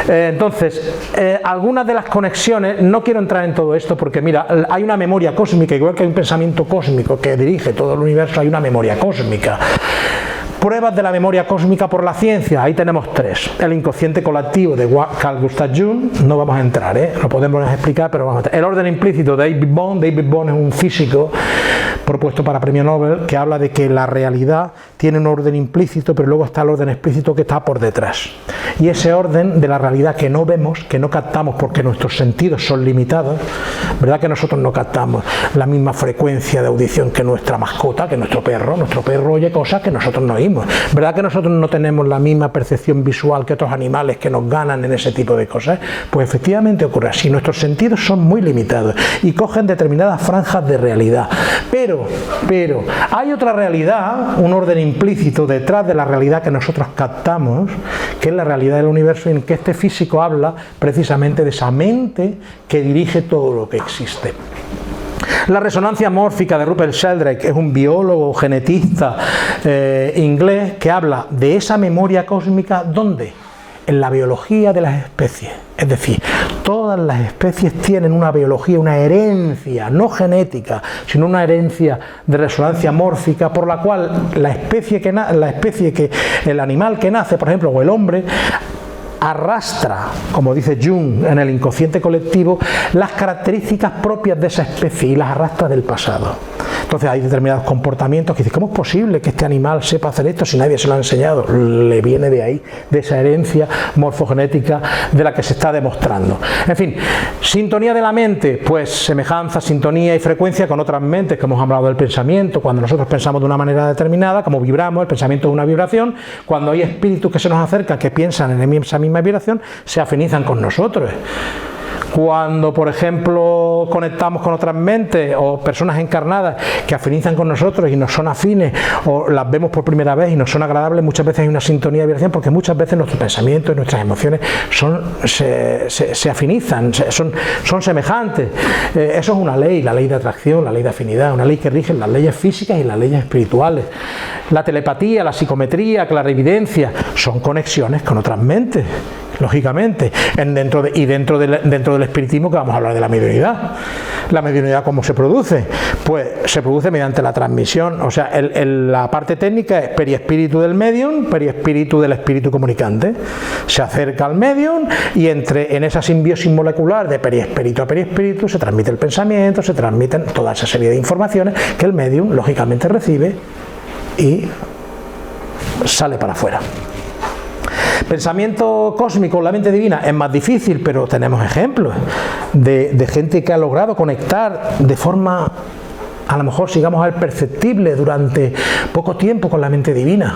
Entonces, algunas de las conexiones, no quiero entrar en todo esto porque mira, hay una memoria cósmica, igual que hay un pensamiento cósmico que dirige todo el universo, hay una memoria cósmica. Pruebas de la memoria cósmica por la ciencia, ahí tenemos tres. El inconsciente colectivo de Carl Gustav Jung, no vamos a entrar, lo podemos explicar, pero vamos a entrar. El orden implícito de David Bohm es un físico propuesto para premio Nobel, que habla de que la realidad tiene un orden implícito, pero luego está el orden explícito que está por detrás. Y ese orden de la realidad que no vemos, que no captamos porque nuestros sentidos son limitados, ¿verdad que nosotros no captamos la misma frecuencia de audición que nuestra mascota, que nuestro perro? Nuestro perro oye cosas que nosotros no oímos. percibimos. ¿Verdad que nosotros no tenemos la misma percepción visual que otros animales que nos ganan en ese tipo de cosas? Pues efectivamente ocurre así. Nuestros sentidos son muy limitados y cogen determinadas franjas de realidad. Pero hay otra realidad, un orden implícito detrás de la realidad que nosotros captamos, que es la realidad del universo, en que este físico habla precisamente de esa mente que dirige todo lo que existe. La resonancia mórfica de Rupert Sheldrake es un biólogo genetista inglés que habla de esa memoria cósmica, ¿dónde? En la biología de las especies. Es decir, todas las especies tienen una biología, una herencia, no genética, sino una herencia de resonancia mórfica, por la cual el animal que nace, por ejemplo, o el hombre, arrastra, como dice Jung en el inconsciente colectivo, las características propias de esa especie y las arrastra del pasado. Entonces hay determinados comportamientos que dicen, ¿cómo es posible que este animal sepa hacer esto si nadie se lo ha enseñado? Le viene de ahí, de esa herencia morfogenética de la que se está demostrando. En fin, sintonía de la mente, pues semejanza, sintonía y frecuencia con otras mentes, que hemos hablado del pensamiento. Cuando nosotros pensamos de una manera determinada, como vibramos, el pensamiento es una vibración. Cuando hay espíritus que se nos acercan, que piensan en esa misma vibración, se afinizan con nosotros. Cuando, por ejemplo, conectamos con otras mentes o personas encarnadas que afinizan con nosotros y nos son afines, o las vemos por primera vez y nos son agradables, muchas veces hay una sintonía de vibración, porque muchas veces nuestros pensamientos y nuestras emociones se afinizan, son semejantes. Eso es una ley, la ley de atracción, la ley de afinidad, una ley que rige las leyes físicas y las leyes espirituales. La telepatía, la psicometría, clarividencia, son conexiones con otras mentes, lógicamente, dentro del espiritismo, que vamos a hablar de la mediunidad. La mediunidad, ¿cómo se produce? Pues se produce mediante la transmisión, o sea, la parte técnica es periespíritu del medium, periespíritu del espíritu comunicante. Se acerca al medium y en esa simbiosis molecular de periespíritu a periespíritu se transmite el pensamiento, se transmiten toda esa serie de informaciones que el medium, lógicamente, recibe y sale para afuera. Pensamiento cósmico, la mente divina, es más difícil, pero tenemos ejemplos de gente que ha logrado conectar de forma, a lo mejor, sigamos al perceptible durante poco tiempo con la mente divina.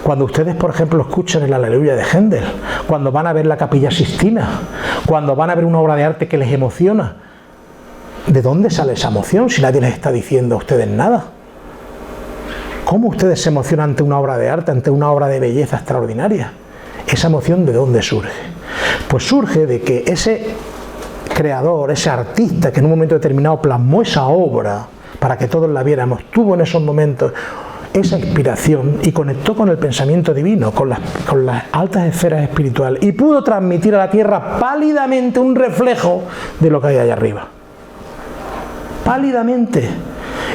Cuando ustedes, por ejemplo, escuchan el Aleluya de Händel, cuando van a ver la Capilla Sixtina, cuando van a ver una obra de arte que les emociona, ¿de dónde sale esa emoción si nadie les está diciendo a ustedes nada? ¿Cómo ustedes se emocionan ante una obra de arte, ante una obra de belleza extraordinaria? ¿Esa emoción de dónde surge? Pues surge de que ese creador, ese artista que en un momento determinado plasmó esa obra para que todos la viéramos, tuvo en esos momentos esa inspiración y conectó con el pensamiento divino, con las altas esferas espirituales, y pudo transmitir a la tierra pálidamente un reflejo de lo que hay allá arriba. Pálidamente.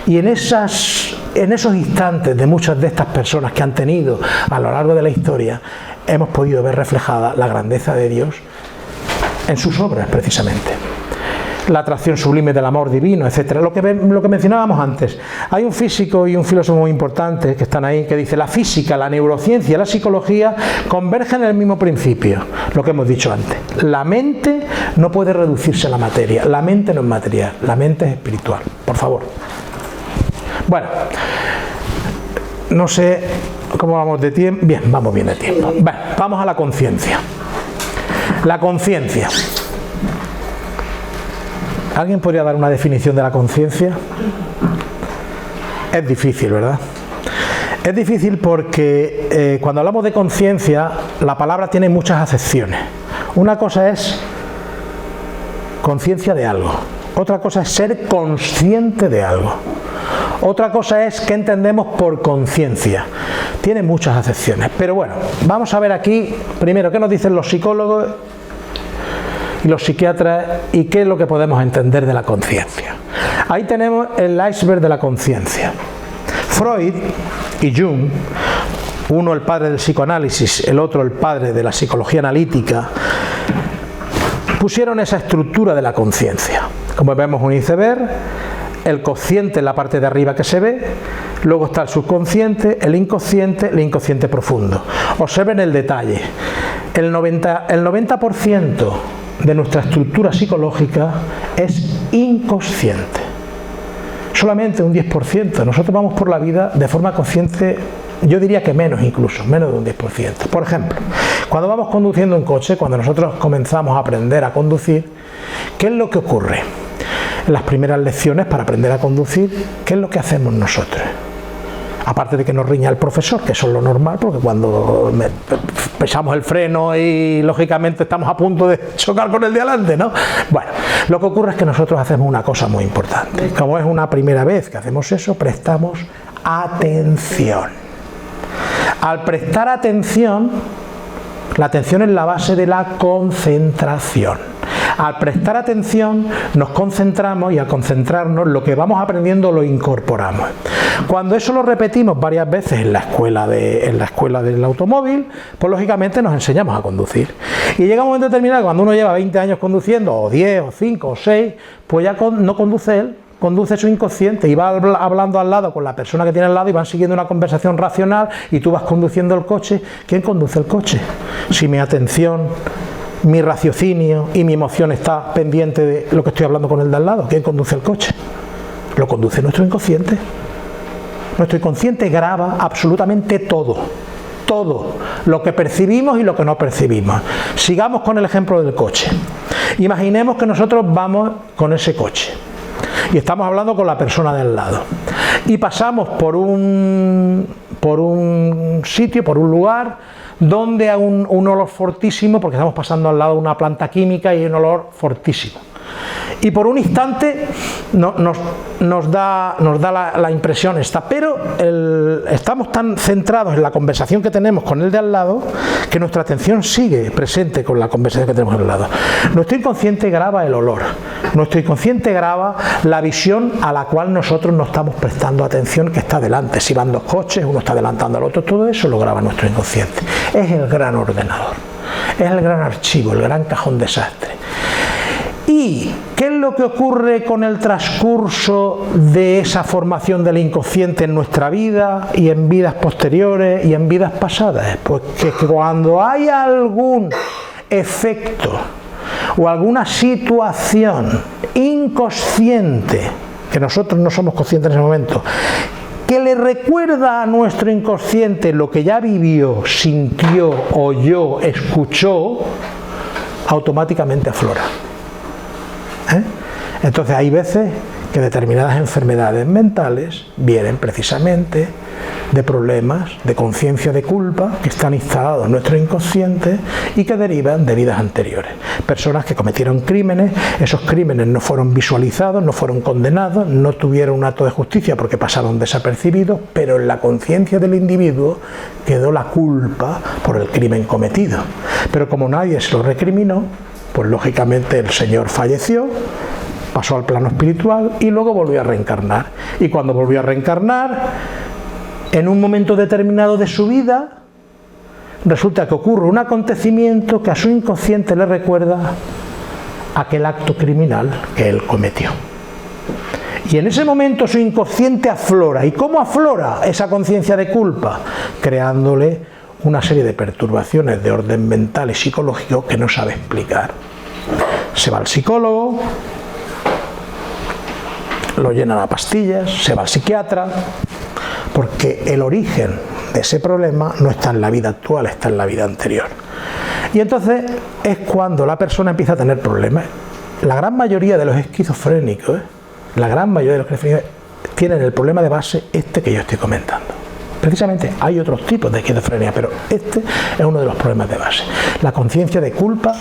Y en esos instantes de muchas de estas personas que han tenido a lo largo de la historia, hemos podido ver reflejada la grandeza de Dios en sus obras, precisamente. La atracción sublime del amor divino, etcétera. Lo que mencionábamos antes. Hay un físico y un filósofo muy importante que están ahí, que dice: la física, la neurociencia y la psicología convergen en el mismo principio, lo que hemos dicho antes. La mente no puede reducirse a la materia, la mente no es material, la mente es espiritual. Por favor. Bueno, no sé cómo vamos de tiempo. Bien, vamos bien de tiempo. Bueno, vamos a la conciencia. La conciencia. ¿Alguien podría dar una definición de la conciencia? Es difícil, ¿verdad? Es difícil porque cuando hablamos de conciencia, la palabra tiene muchas acepciones. Una cosa es conciencia de algo. Otra cosa es ser consciente de algo. Otra cosa es qué entendemos por conciencia. Tiene muchas acepciones. Pero bueno, vamos a ver aquí, primero, qué nos dicen los psicólogos y los psiquiatras y qué es lo que podemos entender de la conciencia. Ahí tenemos el iceberg de la conciencia. Freud y Jung, uno el padre del psicoanálisis, el otro el padre de la psicología analítica, pusieron esa estructura de la conciencia. Como vemos, un iceberg, el consciente en la parte de arriba que se ve, luego está el subconsciente, el inconsciente profundo. Observen el detalle. El 90% de nuestra estructura psicológica es inconsciente. Solamente un 10%. Nosotros vamos por la vida de forma consciente yo diría que menos incluso, menos de un 10%. Por ejemplo, cuando vamos conduciendo un coche, cuando nosotros comenzamos a aprender a conducir, ¿qué es lo que ocurre? En las primeras lecciones para aprender a conducir, ¿qué es lo que hacemos nosotros? Aparte de que nos riña el profesor, que eso es lo normal, porque cuando pisamos el freno y lógicamente estamos a punto de chocar con el de adelante, ¿no? Bueno, lo que ocurre es que nosotros hacemos una cosa muy importante. Como es una primera vez que hacemos eso, prestamos atención. Al prestar atención, la atención es la base de la concentración. Al prestar atención nos concentramos y al concentrarnos lo que vamos aprendiendo lo incorporamos. Cuando eso lo repetimos varias veces en la escuela del automóvil, pues lógicamente nos enseñamos a conducir. Y llega un momento determinado, cuando uno lleva 20 años conduciendo, o 10, o 5, o 6, pues ya no conduce él, conduce su inconsciente y va hablando al lado con la persona que tiene al lado y van siguiendo una conversación racional y tú vas conduciendo el coche. ¿Quién conduce el coche? Si mi atención, mi raciocinio y mi emoción está pendiente de lo que estoy hablando con el de al lado, ¿quién conduce el coche? Lo conduce nuestro inconsciente. Nuestro inconsciente graba absolutamente todo, lo que percibimos y lo que no percibimos. Sigamos con el ejemplo del coche. Imaginemos que nosotros vamos con ese coche y estamos hablando con la persona de al lado y pasamos por un sitio, por un lugar donde hay un olor fortísimo, porque estamos pasando al lado de una planta química y hay un olor fortísimo. Y por un instante nos da la impresión esta, pero estamos tan centrados en la conversación que tenemos con el de al lado que nuestra atención sigue presente con la conversación que tenemos al lado. Nuestro inconsciente graba el olor, nuestro inconsciente graba la visión a la cual nosotros no estamos prestando atención que está delante. Si van dos coches, uno está adelantando al otro, todo eso lo graba nuestro inconsciente. Es el gran ordenador, es el gran archivo, el gran cajón desastre. ¿Y qué es lo que ocurre con el transcurso de esa formación del inconsciente en nuestra vida y en vidas posteriores y en vidas pasadas? Pues que cuando hay algún efecto o alguna situación inconsciente, que nosotros no somos conscientes en ese momento, que le recuerda a nuestro inconsciente lo que ya vivió, sintió, oyó, escuchó, automáticamente aflora. Entonces hay veces que determinadas enfermedades mentales vienen precisamente de problemas de conciencia de culpa que están instalados en nuestro inconsciente y que derivan de vidas anteriores. Personas que cometieron crímenes, esos crímenes no fueron visualizados, no fueron condenados, no tuvieron un acto de justicia porque pasaron desapercibidos, pero en la conciencia del individuo quedó la culpa por el crimen cometido. Pero como nadie se lo recriminó, pues lógicamente el señor falleció, pasó al plano espiritual y luego volvió a reencarnar. Y cuando volvió a reencarnar, en un momento determinado de su vida, resulta que ocurre un acontecimiento que a su inconsciente le recuerda aquel acto criminal que él cometió. Y en ese momento su inconsciente aflora. ¿Y cómo aflora esa conciencia de culpa? Creándole una serie de perturbaciones de orden mental y psicológico que no sabe explicar. Se va al psicólogo, lo llenan a pastillas, se va al psiquiatra, porque el origen de ese problema no está en la vida actual, está en la vida anterior. Y entonces es cuando la persona empieza a tener problemas. La gran mayoría de los esquizofrénicos, tienen el problema de base este que yo estoy comentando. Precisamente hay otros tipos de esquizofrenia, pero este es uno de los problemas de base. La conciencia de culpa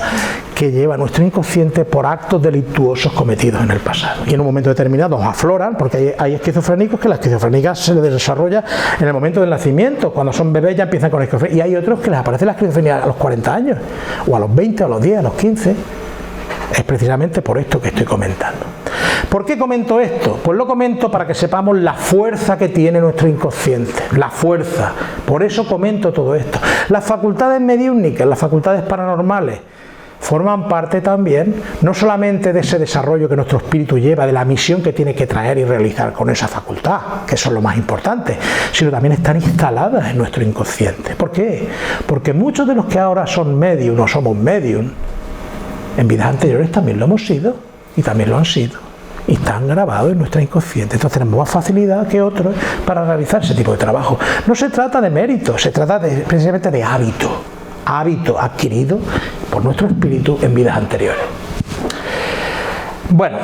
que lleva nuestro inconsciente por actos delictuosos cometidos en el pasado. Y en un momento determinado afloran, porque hay esquizofrénicos que la esquizofrenia se les desarrolla en el momento del nacimiento. Cuando son bebés ya empiezan con esquizofrenia. Y hay otros que les aparece la esquizofrenia a los 40 años, o a los 20, o a los 10, a los 15. Es precisamente por esto que estoy comentando. ¿Por qué comento esto? Pues lo comento para que sepamos la fuerza que tiene nuestro inconsciente, la fuerza. Por eso comento todo esto. Las facultades mediúmnicas, las facultades paranormales, forman parte también, no solamente de ese desarrollo que nuestro espíritu lleva, de la misión que tiene que traer y realizar con esa facultad, que eso es lo más importante, sino también están instaladas en nuestro inconsciente. ¿Por qué? Porque muchos de los que ahora son medium o somos medium, en vidas anteriores también lo hemos sido y también lo han sido. y están grabados en nuestra inconsciente. Entonces tenemos más facilidad que otros para realizar ese tipo de trabajo. No se trata de mérito, se trata precisamente de hábito adquirido por nuestro espíritu en vidas anteriores. Bueno,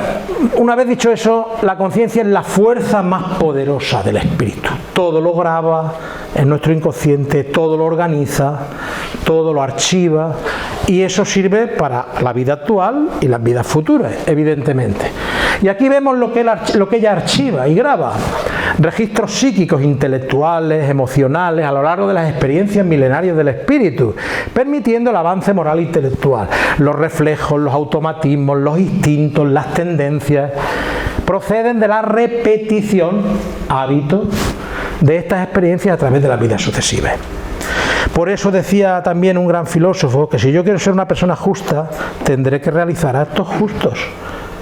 una vez dicho eso, la conciencia es la fuerza más poderosa del espíritu. Todo lo graba en nuestro inconsciente, todo lo organiza, todo lo archiva, y eso sirve para la vida actual y las vidas futuras, evidentemente. Y aquí vemos lo que ella archiva y graba: registros psíquicos, intelectuales, emocionales, a lo largo de las experiencias milenarias del espíritu, permitiendo el avance moral e intelectual. Los reflejos, los automatismos, los instintos, las tendencias, proceden de la repetición, hábito, de estas experiencias a través de las vidas sucesivas. Por eso decía también un gran filósofo que si yo quiero ser una persona justa, tendré que realizar actos justos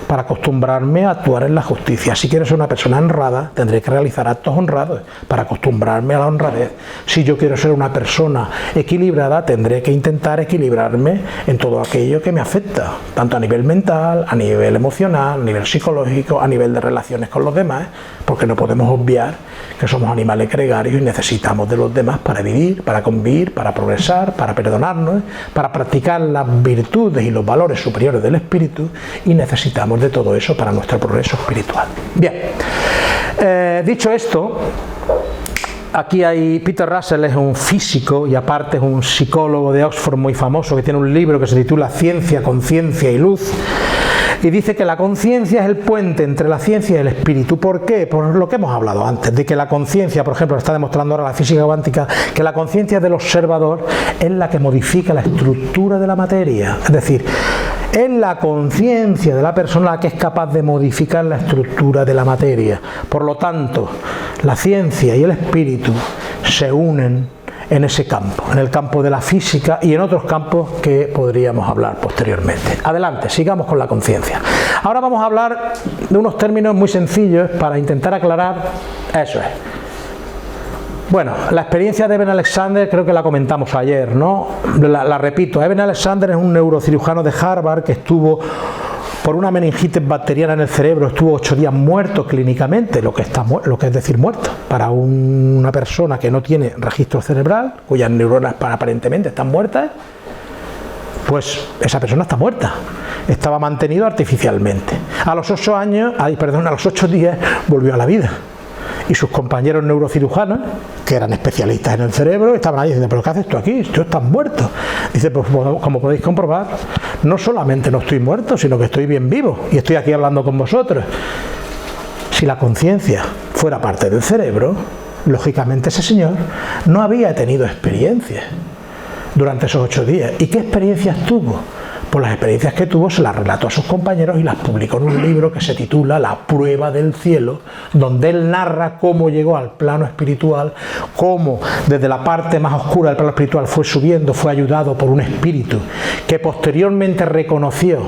para acostumbrarme a actuar en la justicia. Si quiero ser una persona honrada, tendré que realizar actos honrados para acostumbrarme a la honradez. Si yo quiero ser una persona equilibrada, tendré que intentar equilibrarme en todo aquello que me afecta, tanto a nivel mental, a nivel emocional, a nivel psicológico, a nivel de relaciones con los demás, porque no podemos obviar que somos animales gregarios y necesitamos de los demás para vivir, para convivir, para progresar, para perdonarnos, para practicar las virtudes y los valores superiores del espíritu, y necesitamos de todo eso para nuestro progreso espiritual. Bien, dicho esto, aquí hay Peter Russell, es un físico y aparte es un psicólogo de Oxford muy famoso, que tiene un libro que se titula Ciencia, Conciencia y Luz, y dice que la conciencia es el puente entre la ciencia y el espíritu. ¿Por qué? Por lo que hemos hablado antes, de que la conciencia, por ejemplo, está demostrando ahora la física cuántica, que la conciencia del observador es la que modifica la estructura de la materia. Es decir, es la conciencia de la persona la que es capaz de modificar la estructura de la materia. Por lo tanto, la ciencia y el espíritu se unen en ese campo, en el campo de la física y en otros campos que podríamos hablar posteriormente. Adelante, sigamos con la conciencia. Ahora vamos a hablar de unos términos muy sencillos para intentar aclarar eso. Bueno, la experiencia de Eben Alexander creo que la comentamos ayer, ¿no? La repito, Eben Alexander es un neurocirujano de Harvard que estuvo por una meningitis bacteriana en el cerebro, estuvo 8 días muerto clínicamente, lo que es decir muerto, para una persona que no tiene registro cerebral, cuyas neuronas aparentemente están muertas, pues esa persona está muerta, estaba mantenido artificialmente. A los 8 días volvió a la vida. Y sus compañeros neurocirujanos, que eran especialistas en el cerebro, estaban ahí diciendo: ¿pero qué haces tú aquí? Tú estás muerto. Dice: pues como podéis comprobar, no solamente no estoy muerto, sino que estoy bien vivo y estoy aquí hablando con vosotros. Si la conciencia fuera parte del cerebro, lógicamente ese señor no había tenido experiencias durante esos 8 días. ¿Y qué experiencias tuvo? Pues las experiencias que tuvo se las relató a sus compañeros y las publicó en un libro que se titula La prueba del cielo, donde él narra cómo llegó al plano espiritual, cómo desde la parte más oscura del plano espiritual fue subiendo, fue ayudado por un espíritu que posteriormente reconoció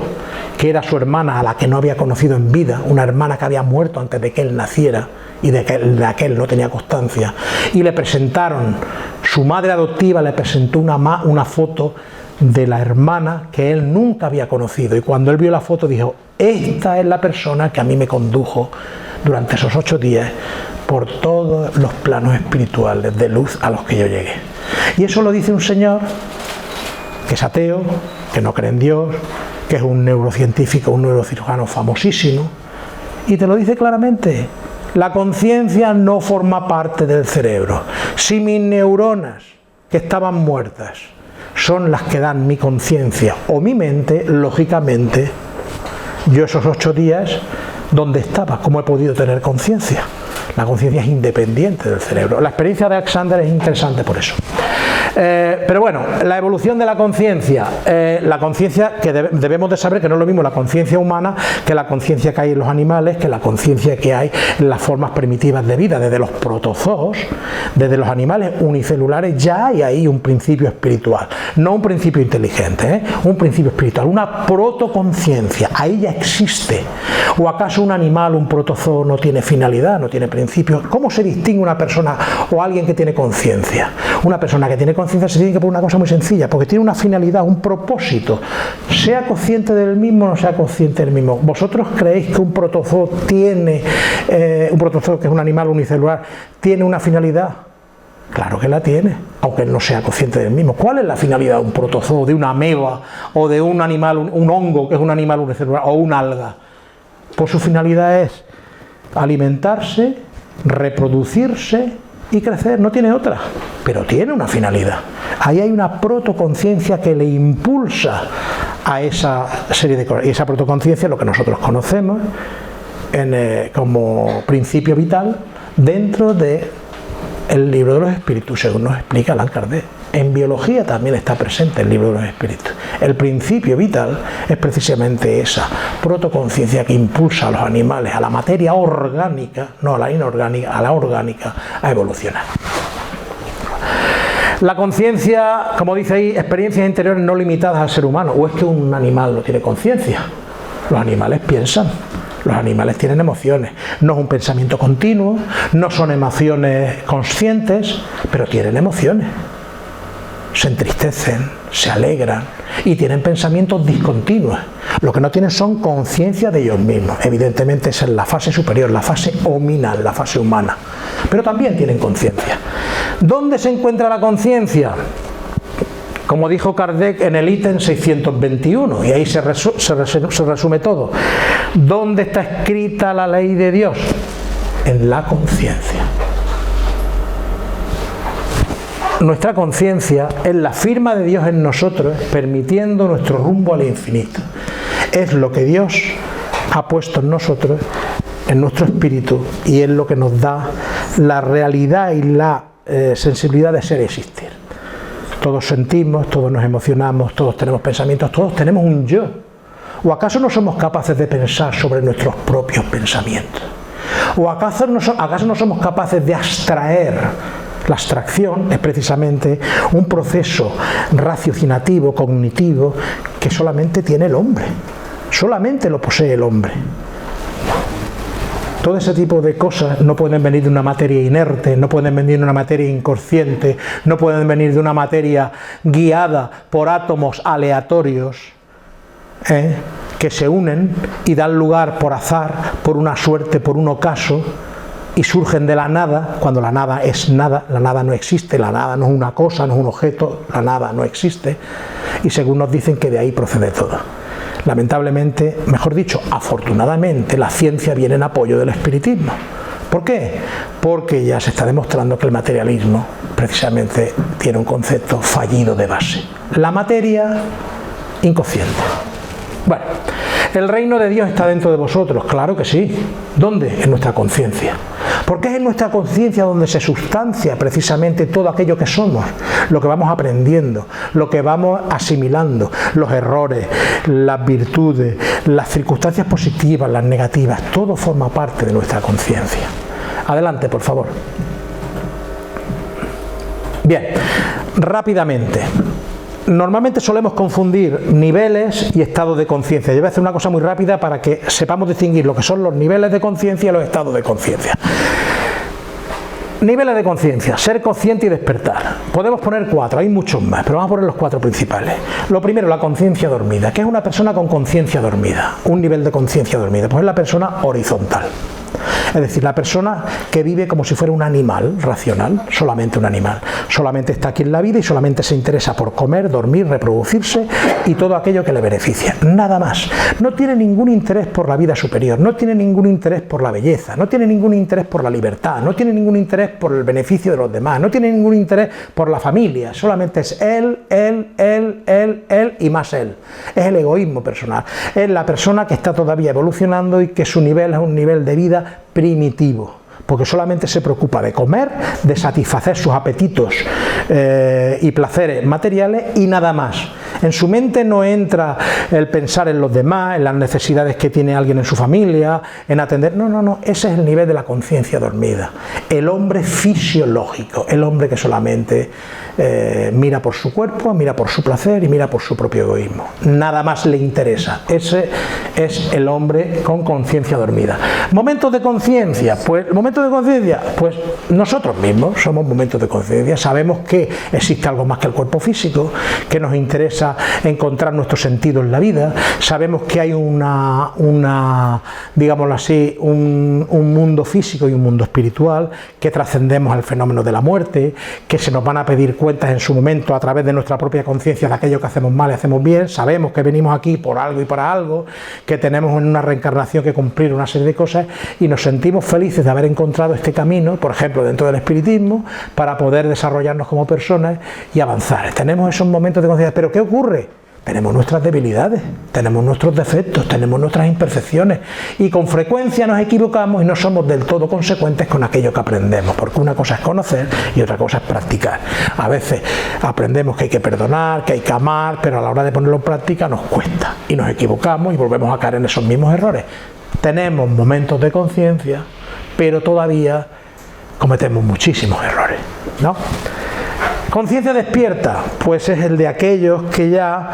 que era su hermana, a la que no había conocido en vida, una hermana que había muerto antes de que él naciera y de que él no tenía constancia, y le presentaron, su madre adoptiva le presentó una foto de la hermana que él nunca había conocido, y cuando él vio la foto dijo: esta es la persona que a mí me condujo durante esos 8 días por todos los planos espirituales de luz a los que yo llegué. Y eso lo dice un señor que es ateo, que no cree en Dios, que es un neurocientífico, un neurocirujano famosísimo, y te lo dice claramente: la conciencia no forma parte del cerebro. Si mis neuronas que estaban muertas son las que dan mi conciencia o mi mente, lógicamente, yo esos 8 días, ¿dónde estaba? ¿Cómo he podido tener conciencia? La conciencia es independiente del cerebro. La experiencia de Alexander es interesante por eso. Pero bueno, la evolución de la conciencia que debemos de saber que no es lo mismo la conciencia humana que la conciencia que hay en los animales, que la conciencia que hay en las formas primitivas de vida. Desde los protozoos, desde los animales unicelulares, ya hay ahí un principio espiritual, no un principio inteligente, un principio espiritual, una protoconciencia, ahí ya existe. ¿O acaso un animal, un protozoo, no tiene finalidad, no tiene principio? ¿Cómo se distingue una persona o alguien que tiene conciencia? Una persona que tiene conciencia conciencia se distingue por una cosa muy sencilla, porque tiene una finalidad, un propósito. Sea consciente del mismo o no sea consciente del mismo. ¿Vosotros creéis que un protozoo tiene, un protozoo que es un animal unicelular, tiene una finalidad? Claro que la tiene, aunque no sea consciente del mismo. ¿Cuál es la finalidad de un protozoo, de una ameba o de un animal, un hongo que es un animal unicelular o un alga? Pues su finalidad es alimentarse, reproducirse y crecer, no tiene otra, pero tiene una finalidad. Ahí hay una protoconciencia que le impulsa a esa serie de cosas, y esa protoconciencia es lo que nosotros conocemos como principio vital dentro de el libro de los espíritus, según nos explica Allan Kardec. En biología también está presente el libro de los espíritus. El principio vital es precisamente esa protoconciencia que impulsa a los animales, a la materia orgánica, no a la inorgánica, a la orgánica, a evolucionar. La conciencia, como dice ahí, experiencias interiores no limitadas al ser humano. ¿O es que un animal no tiene conciencia? Los animales piensan. Los animales tienen emociones, no es un pensamiento continuo, no son emociones conscientes, pero tienen emociones. Se entristecen, se alegran y tienen pensamientos discontinuos. Lo que no tienen son conciencia de ellos mismos. Evidentemente esa es la fase superior, la fase hominal, la fase humana. Pero también tienen conciencia. ¿Dónde se encuentra la conciencia? Como dijo Kardec en el ítem 621, y ahí se resume todo. ¿Dónde está escrita la ley de Dios? En la conciencia. Nuestra conciencia es la firma de Dios en nosotros, permitiendo nuestro rumbo al infinito. Es lo que Dios ha puesto en nosotros, en nuestro espíritu, y es lo que nos da la realidad y la sensibilidad de ser y existir. Todos sentimos, todos nos emocionamos, todos tenemos pensamientos, todos tenemos un yo. ¿O acaso no somos capaces de pensar sobre nuestros propios pensamientos? ¿O acaso no somos capaces de abstraer? La abstracción es precisamente un proceso raciocinativo, cognitivo, que solamente tiene el hombre. Solamente lo posee el hombre. Todo ese tipo de cosas no pueden venir de una materia inerte, no pueden venir de una materia inconsciente, no pueden venir de una materia guiada por átomos aleatorios que se unen y dan lugar por azar, por una suerte, por un ocaso, y surgen de la nada, cuando la nada es nada, la nada no existe, la nada no es una cosa, no es un objeto, la nada no existe, y según nos dicen que de ahí procede todo. Lamentablemente, mejor dicho, afortunadamente, la ciencia viene en apoyo del espiritismo. ¿Por qué? Porque ya se está demostrando que el materialismo precisamente tiene un concepto fallido de base. La materia inconsciente. Bueno, el reino de Dios está dentro de vosotros, claro que sí. ¿Dónde? En nuestra conciencia. Porque es en nuestra conciencia donde se sustancia precisamente todo aquello que somos, lo que vamos aprendiendo, lo que vamos asimilando, los errores, las virtudes, las circunstancias positivas, las negativas, todo forma parte de nuestra conciencia. Adelante, por favor. Bien, rápidamente. Normalmente solemos confundir niveles y estados de conciencia. Yo voy a hacer una cosa muy rápida para que sepamos distinguir lo que son los niveles de conciencia y los estados de conciencia. Niveles de conciencia, ser consciente y despertar. Podemos poner 4, hay muchos más, pero vamos a poner los 4 principales. Lo primero, la conciencia dormida. ¿Qué es una persona con conciencia dormida? Un nivel de conciencia dormida. Pues es la persona horizontal. Es decir, la persona que vive como si fuera un animal racional, solamente un animal. Solamente está aquí en la vida y solamente se interesa por comer, dormir, reproducirse y todo aquello que le beneficia. Nada más. No tiene ningún interés por la vida superior, no tiene ningún interés por la belleza, no tiene ningún interés por la libertad, no tiene ningún interés por el beneficio de los demás, no tiene ningún interés por la familia. Solamente es él y más él. Es el egoísmo personal. Es la persona que está todavía evolucionando y que su nivel es un nivel de vida primitivo, porque solamente se preocupa de comer, de satisfacer sus apetitos y placeres materiales y nada más. En su mente no entra el pensar en los demás, en las necesidades que tiene alguien en su familia, en atender. No, no, no. Ese es el nivel de la conciencia dormida. El hombre fisiológico, el hombre que solamente mira por su cuerpo, mira por su placer y mira por su propio egoísmo. Nada más le interesa. Ese es el hombre con conciencia dormida. Momentos de conciencia, pues nosotros mismos somos momentos de conciencia. Sabemos que existe algo más que el cuerpo físico, que nos interesa encontrar nuestro sentido en la vida. Sabemos que hay digámoslo así, un mundo físico y un mundo espiritual, que trascendemos al fenómeno de la muerte, que se nos van a pedir cuentas en su momento a través de nuestra propia conciencia de aquello que hacemos mal y hacemos bien. Sabemos que venimos aquí por algo y para algo, que tenemos en una reencarnación que cumplir una serie de cosas, y nos sentimos felices de haber encontrado este camino, por ejemplo dentro del espiritismo, para poder desarrollarnos como personas y avanzar. Tenemos esos momentos de conciencia, pero ¿qué ocurre? Tenemos nuestras debilidades, tenemos nuestros defectos, tenemos nuestras imperfecciones, y con frecuencia nos equivocamos y no somos del todo consecuentes con aquello que aprendemos, porque una cosa es conocer y otra cosa es practicar. A veces aprendemos que hay que perdonar, que hay que amar, pero a la hora de ponerlo en práctica nos cuesta y nos equivocamos y volvemos a caer en esos mismos errores. Tenemos momentos de conciencia, pero todavía cometemos muchísimos errores, ¿no? Conciencia despierta, pues es el de aquellos que ya,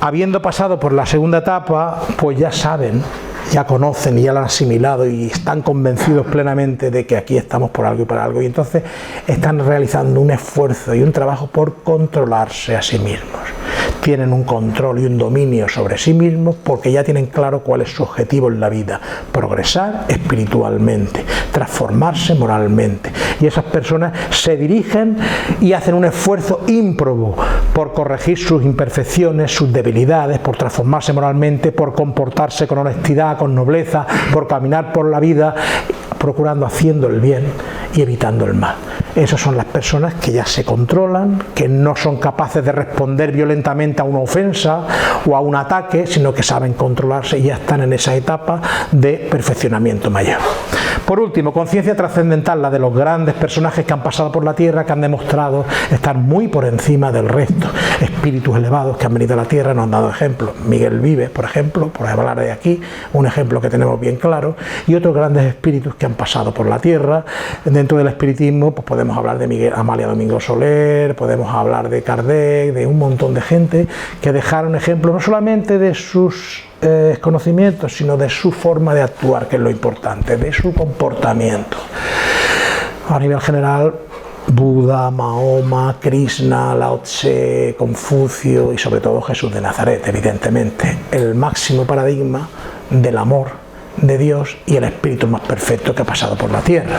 habiendo pasado por la segunda etapa, pues ya saben, ya conocen y ya lo han asimilado y están convencidos plenamente de que aquí estamos por algo y para algo, y entonces están realizando un esfuerzo y un trabajo por controlarse a sí mismos. Tienen un control y un dominio sobre sí mismos porque ya tienen claro cuál es su objetivo en la vida: progresar espiritualmente, transformarse moralmente. Y esas personas se dirigen y hacen un esfuerzo ímprobo por corregir sus imperfecciones, sus debilidades, por transformarse moralmente, por comportarse con honestidad, con nobleza, por caminar por la vida procurando, haciendo el bien y evitando el mal. Esas son las personas que ya se controlan, que no son capaces de responder violentamente a una ofensa o a un ataque, sino que saben controlarse y ya están en esa etapa de perfeccionamiento mayor. Por último, conciencia trascendental, la de los grandes personajes que han pasado por la Tierra, que han demostrado estar muy por encima del resto. Espíritus elevados que han venido a la Tierra, nos han dado ejemplos. Miguel Vives, por ejemplo, por hablar de aquí, un ejemplo que tenemos bien claro, y otros grandes espíritus que han pasado por la Tierra. Dentro del espiritismo, pues podemos hablar de Amalia Domingo Soler, podemos hablar de Kardec, de un montón de gente que dejaron ejemplo no solamente de sus conocimientos, sino de su forma de actuar, que es lo importante, de su comportamiento. A nivel general, Buda, Mahoma, Krishna, Lao Tse, Confucio y sobre todo Jesús de Nazaret, evidentemente, el máximo paradigma del amor de Dios y el espíritu más perfecto que ha pasado por la tierra.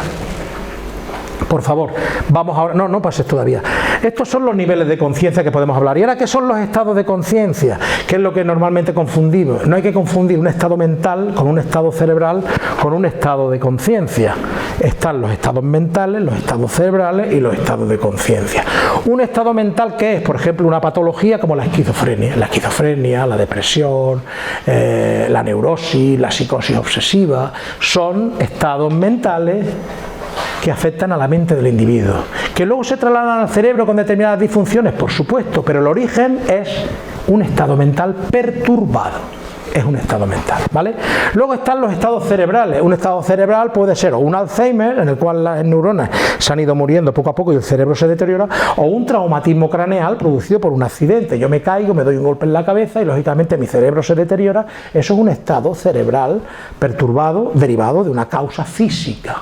Por favor, vamos ahora, no pases todavía. Estos son los niveles de conciencia que podemos hablar. ¿Y ahora qué son los estados de conciencia? ¿Qué es lo que normalmente confundimos? No hay que confundir un estado mental con un estado cerebral con un estado de conciencia. Están los estados mentales, los estados cerebrales y los estados de conciencia. Un estado mental que es, por ejemplo, una patología como la esquizofrenia. La esquizofrenia, la depresión, la neurosis, la psicosis obsesiva, son estados mentales que afectan a la mente del individuo, que luego se trasladan al cerebro con determinadas disfunciones, por supuesto, pero el origen es un estado mental perturbado, es un estado mental, ¿vale? Luego están los estados cerebrales. Un estado cerebral puede ser o un Alzheimer, en el cual las neuronas se han ido muriendo poco a poco y el cerebro se deteriora, o un traumatismo craneal producido por un accidente. Yo me caigo, me doy un golpe en la cabeza y lógicamente mi cerebro se deteriora. Eso es un estado cerebral perturbado derivado de una causa física.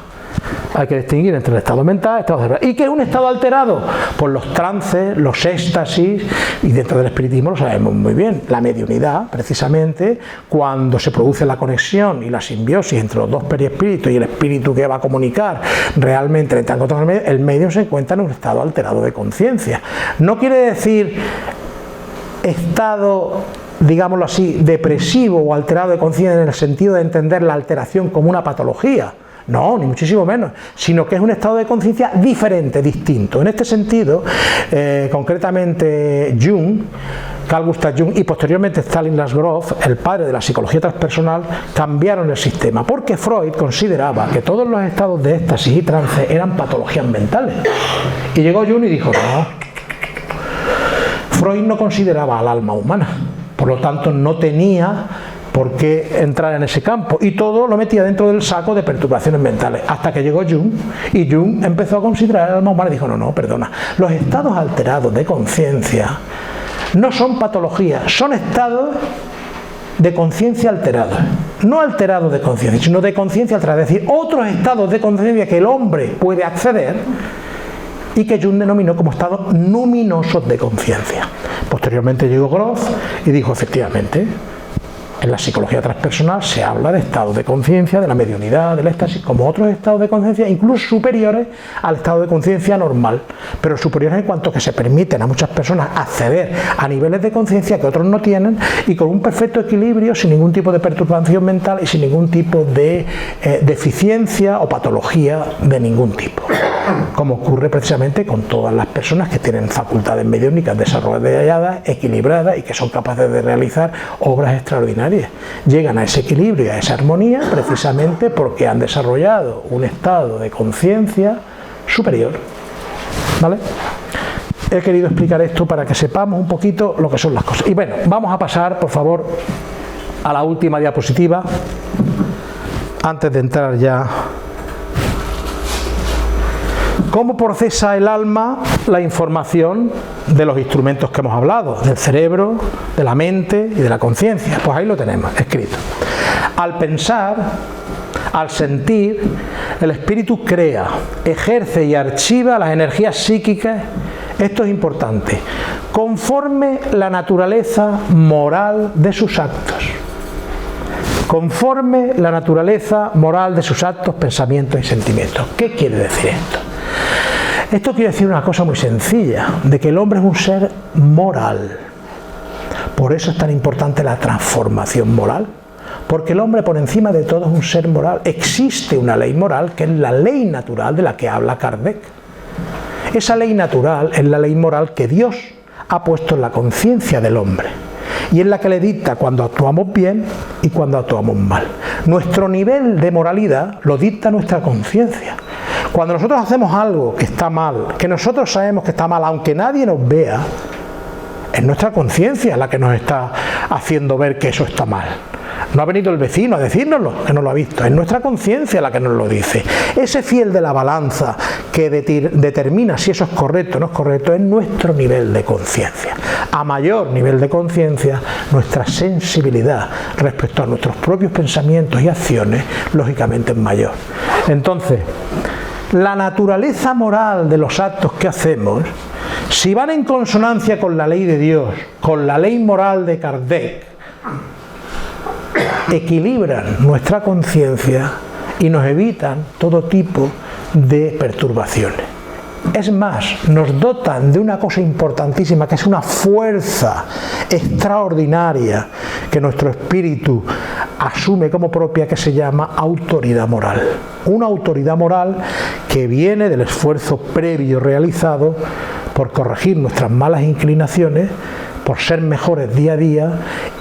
Hay que distinguir entre el estado mental y el estado cerebral. ¿Y qué es un estado alterado? Pues los trances, los éxtasis, y dentro del espiritismo lo sabemos muy bien. La mediunidad, precisamente, cuando se produce la conexión y la simbiosis entre los dos periespíritus y el espíritu que va a comunicar realmente el medio se encuentra en un estado alterado de conciencia. No quiere decir estado, digámoslo así, depresivo o alterado de conciencia en el sentido de entender la alteración como una patología. No, ni muchísimo menos, sino que es un estado de conciencia diferente, distinto. En este sentido, concretamente Jung, Carl Gustav Jung y posteriormente Stanislas Grof, el padre de la psicología transpersonal, cambiaron el sistema, porque Freud consideraba que todos los estados de éxtasis y trance eran patologías mentales. Y llegó Jung y dijo, no. Freud no consideraba al alma humana, por lo tanto no tenía por qué entrar en ese campo, y todo lo metía dentro del saco de perturbaciones mentales, hasta que llegó Jung, y Jung empezó a considerar el alma humana y dijo, no, perdona, los estados alterados de conciencia no son patologías, son estados de conciencia alterados, no alterados de conciencia, sino de conciencia alterada, es decir, otros estados de conciencia que el hombre puede acceder y que Jung denominó como estados luminosos de conciencia. Posteriormente llegó Groth y dijo, efectivamente, en la psicología transpersonal se habla de estados de conciencia, de la mediunidad, del éxtasis, como otros estados de conciencia, incluso superiores al estado de conciencia normal, pero superiores en cuanto que se permiten a muchas personas acceder a niveles de conciencia que otros no tienen, y con un perfecto equilibrio, sin ningún tipo de perturbación mental y sin ningún tipo de deficiencia o patología de ningún tipo, como ocurre precisamente con todas las personas que tienen facultades mediúnicas desarrolladas, equilibradas y que son capaces de realizar obras extraordinarias. Llegan a ese equilibrio y a esa armonía precisamente porque han desarrollado un estado de conciencia superior. ¿Vale? He querido explicar esto para que sepamos un poquito lo que son las cosas. Y bueno, vamos a pasar, por favor, a la última diapositiva, antes de entrar ya. ¿Cómo procesa el alma la información de los instrumentos que hemos hablado? Del cerebro, de la mente y de la conciencia. Pues ahí lo tenemos, escrito. Al pensar, al sentir, el espíritu crea, ejerce y archiva las energías psíquicas, esto es importante, conforme la naturaleza moral de sus actos. Conforme la naturaleza moral de sus actos, pensamientos y sentimientos. ¿Qué quiere decir esto? Esto quiere decir una cosa muy sencilla, de que el hombre es un ser moral. Por eso es tan importante la transformación moral, porque el hombre por encima de todo es un ser moral. Existe una ley moral que es la ley natural de la que habla Kardec. Esa ley natural es la ley moral que Dios ha puesto en la conciencia del hombre, y es la que le dicta cuando actuamos bien y cuando actuamos mal. Nuestro nivel de moralidad lo dicta nuestra conciencia. Cuando nosotros hacemos algo que está mal, que nosotros sabemos que está mal, aunque nadie nos vea, es nuestra conciencia la que nos está haciendo ver que eso está mal. No ha venido el vecino a decírnoslo, que no lo ha visto, es nuestra conciencia la que nos lo dice. Ese fiel de la balanza que determina si eso es correcto o no es correcto es nuestro nivel de conciencia. A mayor nivel de conciencia, nuestra sensibilidad respecto a nuestros propios pensamientos y acciones, lógicamente es mayor. Entonces, la naturaleza moral de los actos que hacemos, si van en consonancia con la ley de Dios, con la ley moral de Kardec, equilibran nuestra conciencia y nos evitan todo tipo de perturbaciones. Es más, nos dotan de una cosa importantísima, que es una fuerza extraordinaria que nuestro espíritu asume como propia, que se llama autoridad moral. Una autoridad moral que viene del esfuerzo previo realizado por corregir nuestras malas inclinaciones, por ser mejores día a día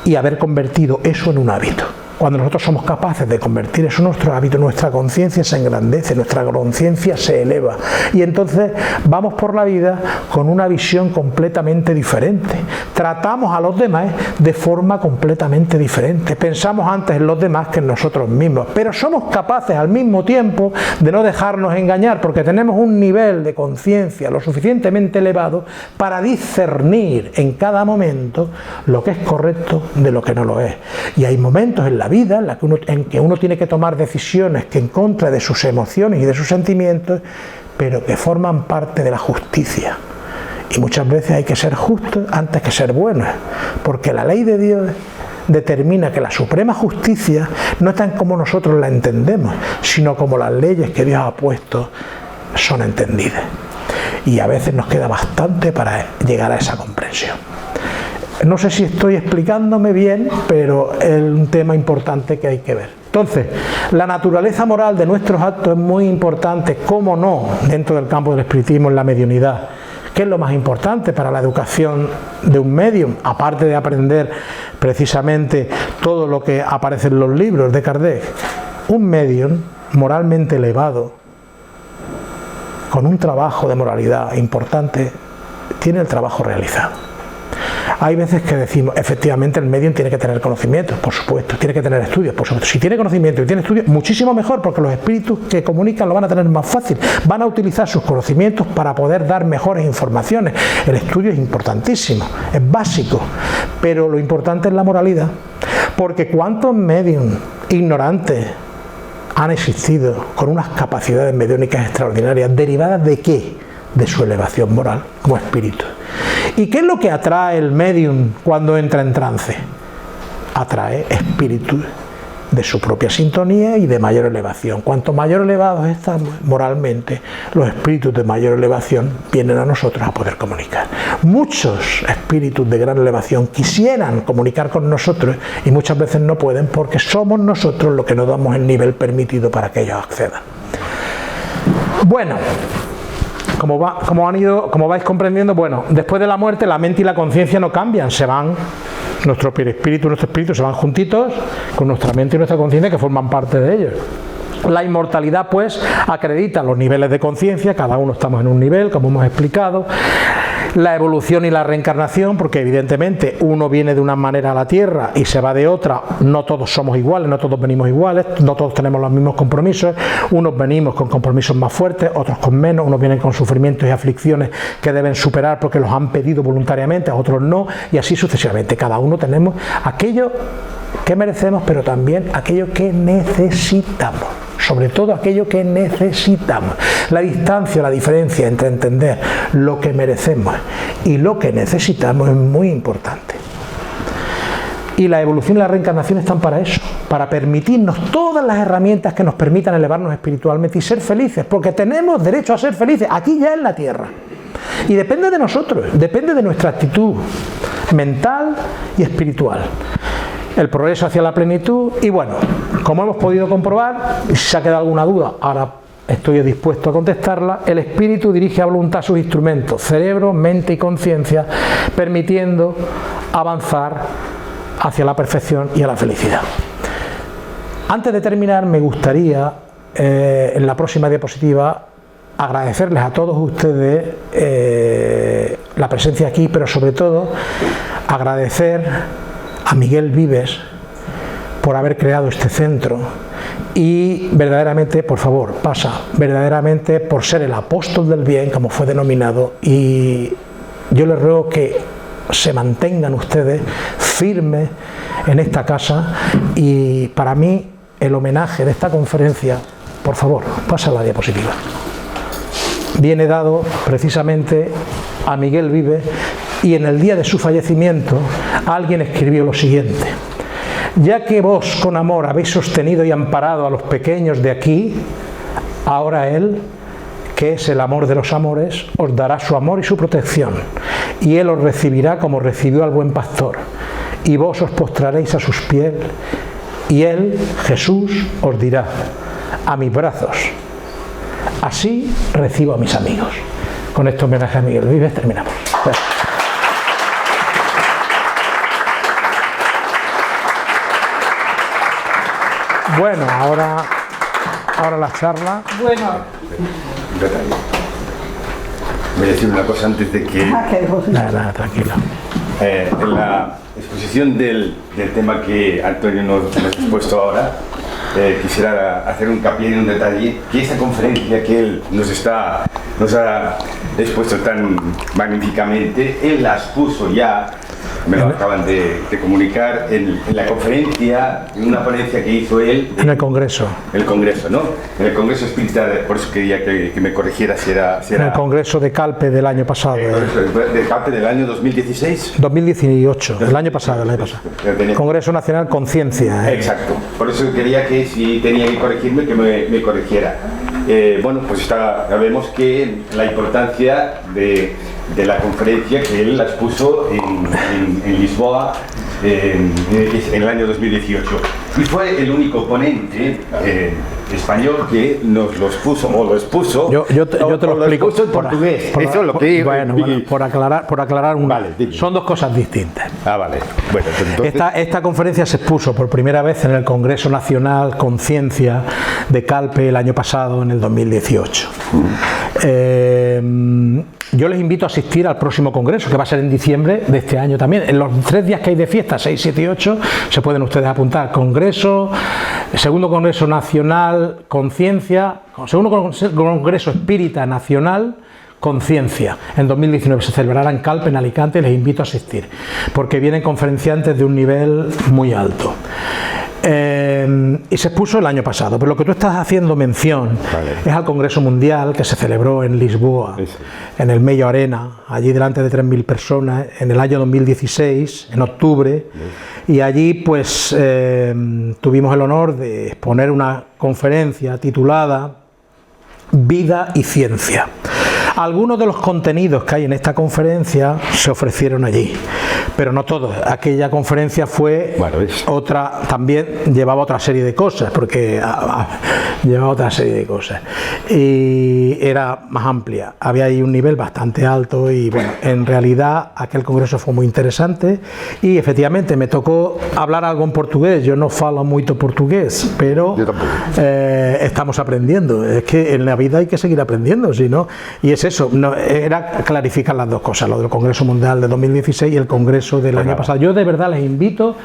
y haber convertido eso en un hábito. Cuando nosotros somos capaces de convertir eso en nuestro hábito, nuestra conciencia se engrandece, nuestra conciencia se eleva, y entonces vamos por la vida con una visión completamente diferente. Tratamos a los demás de forma completamente diferente. Pensamos antes en los demás que en nosotros mismos, pero somos capaces al mismo tiempo de no dejarnos engañar, porque tenemos un nivel de conciencia lo suficientemente elevado para discernir en cada momento lo que es correcto de lo que no lo es. Y hay momentos en la vida en que uno tiene que tomar decisiones que en contra de sus emociones y de sus sentimientos, pero que forman parte de la justicia. Y muchas veces hay que ser justos antes que ser buenos, porque la ley de Dios determina que la suprema justicia no es tan como nosotros la entendemos, sino como las leyes que Dios ha puesto son entendidas. Y a veces nos queda bastante para llegar a esa comprensión. No sé si estoy explicándome bien, pero es un tema importante que hay que ver. Entonces, la naturaleza moral de nuestros actos es muy importante, cómo no, dentro del campo del espiritismo, en la mediunidad. ¿Qué es lo más importante para la educación de un medium? Aparte de aprender precisamente todo lo que aparece en los libros de Kardec. Un medium moralmente elevado, con un trabajo de moralidad importante, tiene el trabajo realizado. Hay veces que decimos, efectivamente el medium tiene que tener conocimientos, por supuesto, tiene que tener estudios, por supuesto. Si tiene conocimiento y tiene estudios, muchísimo mejor, porque los espíritus que comunican lo van a tener más fácil, van a utilizar sus conocimientos para poder dar mejores informaciones. El estudio es importantísimo, es básico, pero lo importante es la moralidad, porque cuántos medium ignorantes han existido con unas capacidades mediúnicas extraordinarias, derivadas ¿de qué? De su elevación moral como espíritu. ¿Y qué es lo que atrae el medium cuando entra en trance? Atrae espíritus de su propia sintonía y de mayor elevación. Cuanto mayor elevados estamos moralmente, los espíritus de mayor elevación vienen a nosotros a poder comunicar. Muchos espíritus de gran elevación quisieran comunicar con nosotros y muchas veces no pueden porque somos nosotros los que no damos el nivel permitido para que ellos accedan. Bueno, como vais comprendiendo, bueno, después de la muerte la mente y la conciencia no cambian, se van, nuestro perispíritu y nuestro espíritu se van juntitos con nuestra mente y nuestra conciencia que forman parte de ellos. La inmortalidad pues acredita los niveles de conciencia, cada uno estamos en un nivel, como hemos explicado. La evolución y la reencarnación, porque evidentemente uno viene de una manera a la Tierra y se va de otra, no todos somos iguales, no todos venimos iguales, no todos tenemos los mismos compromisos, unos venimos con compromisos más fuertes, otros con menos, unos vienen con sufrimientos y aflicciones que deben superar porque los han pedido voluntariamente, otros no, y así sucesivamente. Cada uno tenemos aquello que merecemos, pero también aquello que necesitamos. Sobre todo aquello que necesitamos. La distancia, la diferencia entre entender lo que merecemos y lo que necesitamos es muy importante. Y la evolución y la reencarnación están para eso, para permitirnos todas las herramientas que nos permitan elevarnos espiritualmente y ser felices, porque tenemos derecho a ser felices, aquí ya en la Tierra. Y depende de nosotros, depende de nuestra actitud mental y espiritual. El progreso hacia la plenitud y bueno, como hemos podido comprobar, y si se ha quedado alguna duda, ahora estoy dispuesto a contestarla, el espíritu dirige a voluntad sus instrumentos, cerebro, mente y conciencia, permitiendo avanzar hacia la perfección y a la felicidad. Antes de terminar, me gustaría, en la próxima diapositiva, agradecerles a todos ustedes la presencia aquí, pero sobre todo agradecer a Miguel Vives por haber creado este centro y verdaderamente, por favor, verdaderamente por ser el apóstol del bien, como fue denominado, y yo les ruego que se mantengan ustedes firmes en esta casa y para mí el homenaje de esta conferencia, por favor, pasa la diapositiva, viene dado precisamente a Miguel Vives. Y en el día de su fallecimiento alguien escribió lo siguiente: ya que vos con amor habéis sostenido y amparado a los pequeños de aquí, ahora Él, que es el amor de los amores, os dará su amor y su protección, y Él os recibirá como recibió al buen pastor, y vos os postraréis a sus pies, y Él, Jesús, os dirá: a mis brazos, así recibo a mis amigos. Con este homenaje a Miguel Vives terminamos. Bueno, ahora la charla. Bueno. Voy a decir una cosa antes de que... Nada, tranquilo. En la exposición del tema que Antonio nos ha expuesto ahora, quisiera hacer un hincapié en un detalle, que esa conferencia que él nos ha expuesto tan magníficamente, él la expuso ya, me lo acaban de comunicar, en la conferencia, en una ponencia que hizo él. En el Congreso. El Congreso, ¿no? En el Congreso Espírita, por eso quería que me corrigiera si era... En el Congreso de Calpe del año pasado. ¿De Calpe del año 2016? 2018, el año pasado. Congreso Nacional Conciencia. Exacto, por eso quería que si tenía que corregirme, que me corrigiera. Bueno, pues sabemos que la importancia de la conferencia que él la expuso en Lisboa en el año 2018 y fue el único ponente español que nos lo expuso o lo expuso. Yo te lo explico expuso en portugués. Eso es lo que bueno, por aclarar vale, son dos cosas distintas. Vale. Bueno, entonces... esta conferencia se expuso por primera vez en el Congreso Nacional Conciencia de Calpe el año pasado, en el 2018. Yo les invito a asistir al próximo congreso, que va a ser en diciembre de este año también. En los 3 días que hay de fiesta, 6, 7 y 8, se pueden ustedes apuntar. Congreso, segundo Congreso Nacional Conciencia, segundo Congreso Espírita Nacional Conciencia. En 2019 se celebrará en Calpe, en Alicante, y les invito a asistir, porque vienen conferenciantes de un nivel muy alto. Y se expuso el año pasado, pero lo que tú estás haciendo mención es al Congreso Mundial que se celebró en Lisboa, en el Mello Arena, allí delante de 3.000 personas, en el año 2016, en octubre, y allí pues tuvimos el honor de exponer una conferencia titulada Vida y Ciencia. Algunos de los contenidos que hay en esta conferencia se ofrecieron allí, pero no todos. Aquella conferencia fue otra, también llevaba otra serie de cosas, porque llevaba otra serie de cosas y era más amplia. Había ahí un nivel bastante alto y bueno, en realidad aquel congreso fue muy interesante y efectivamente me tocó hablar algo en portugués. Yo no falo mucho portugués, pero estamos aprendiendo. Es que en la vida hay que seguir aprendiendo, si no. Y es eso, no, era clarificar las dos cosas, lo del Congreso Mundial de 2016 y el Congreso del año pasado. Yo de verdad les invito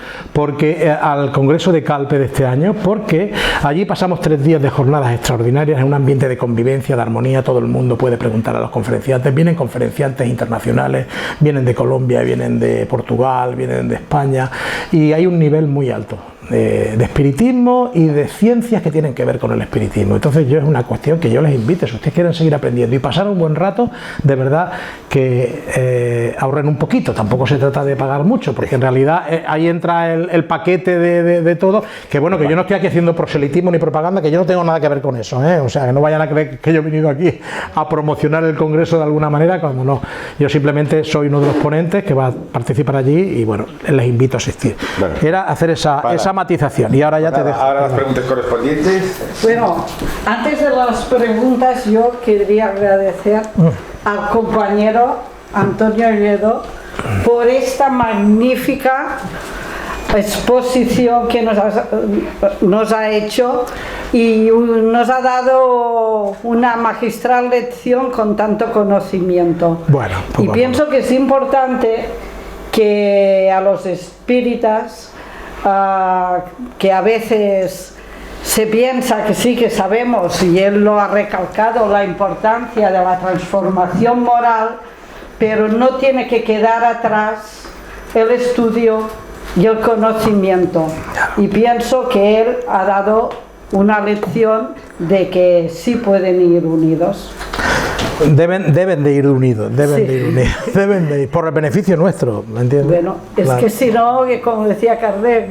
al Congreso de Calpe de este año, porque allí pasamos 3 días de jornadas extraordinarias en un ambiente de convivencia, de armonía. Todo el mundo puede preguntar a los conferenciantes. Vienen conferenciantes internacionales, vienen de Colombia, vienen de Portugal, vienen de España, y hay un nivel muy alto de espiritismo y de ciencias que tienen que ver con el espiritismo. Entonces yo es una cuestión que yo les invito, si ustedes quieren seguir aprendiendo y pasar un buen rato, de verdad que ahorren un poquito. Tampoco se trata de pagar mucho, porque en realidad ahí entra el paquete de todo, que bueno, que yo no estoy aquí haciendo proselitismo ni propaganda, que yo no tengo nada que ver con eso, o sea, que no vayan a creer que yo he venido aquí a promocionar el congreso de alguna manera, cuando no. Yo simplemente soy uno de los ponentes que va a participar allí y bueno, les invito a asistir. Era hacer esa matización. Y ahora ya te dejo. Ahora las preguntas correspondientes. Bueno, antes de las preguntas yo quería agradecer al compañero Antonio Lledo por esta magnífica exposición que nos ha hecho y nos ha dado una magistral lección con tanto conocimiento. Bueno, y pienso que es importante que a los espíritas que a veces se piensa que sí que sabemos, y él lo ha recalcado, la importancia de la transformación moral, pero no tiene que quedar atrás el estudio y el conocimiento. Y pienso que él ha dado una lección de que sí pueden ir unidos. Deben de ir unidos, deben de ir, por el beneficio nuestro, ¿me entiendes? Bueno, es que si no, que como decía Kardec,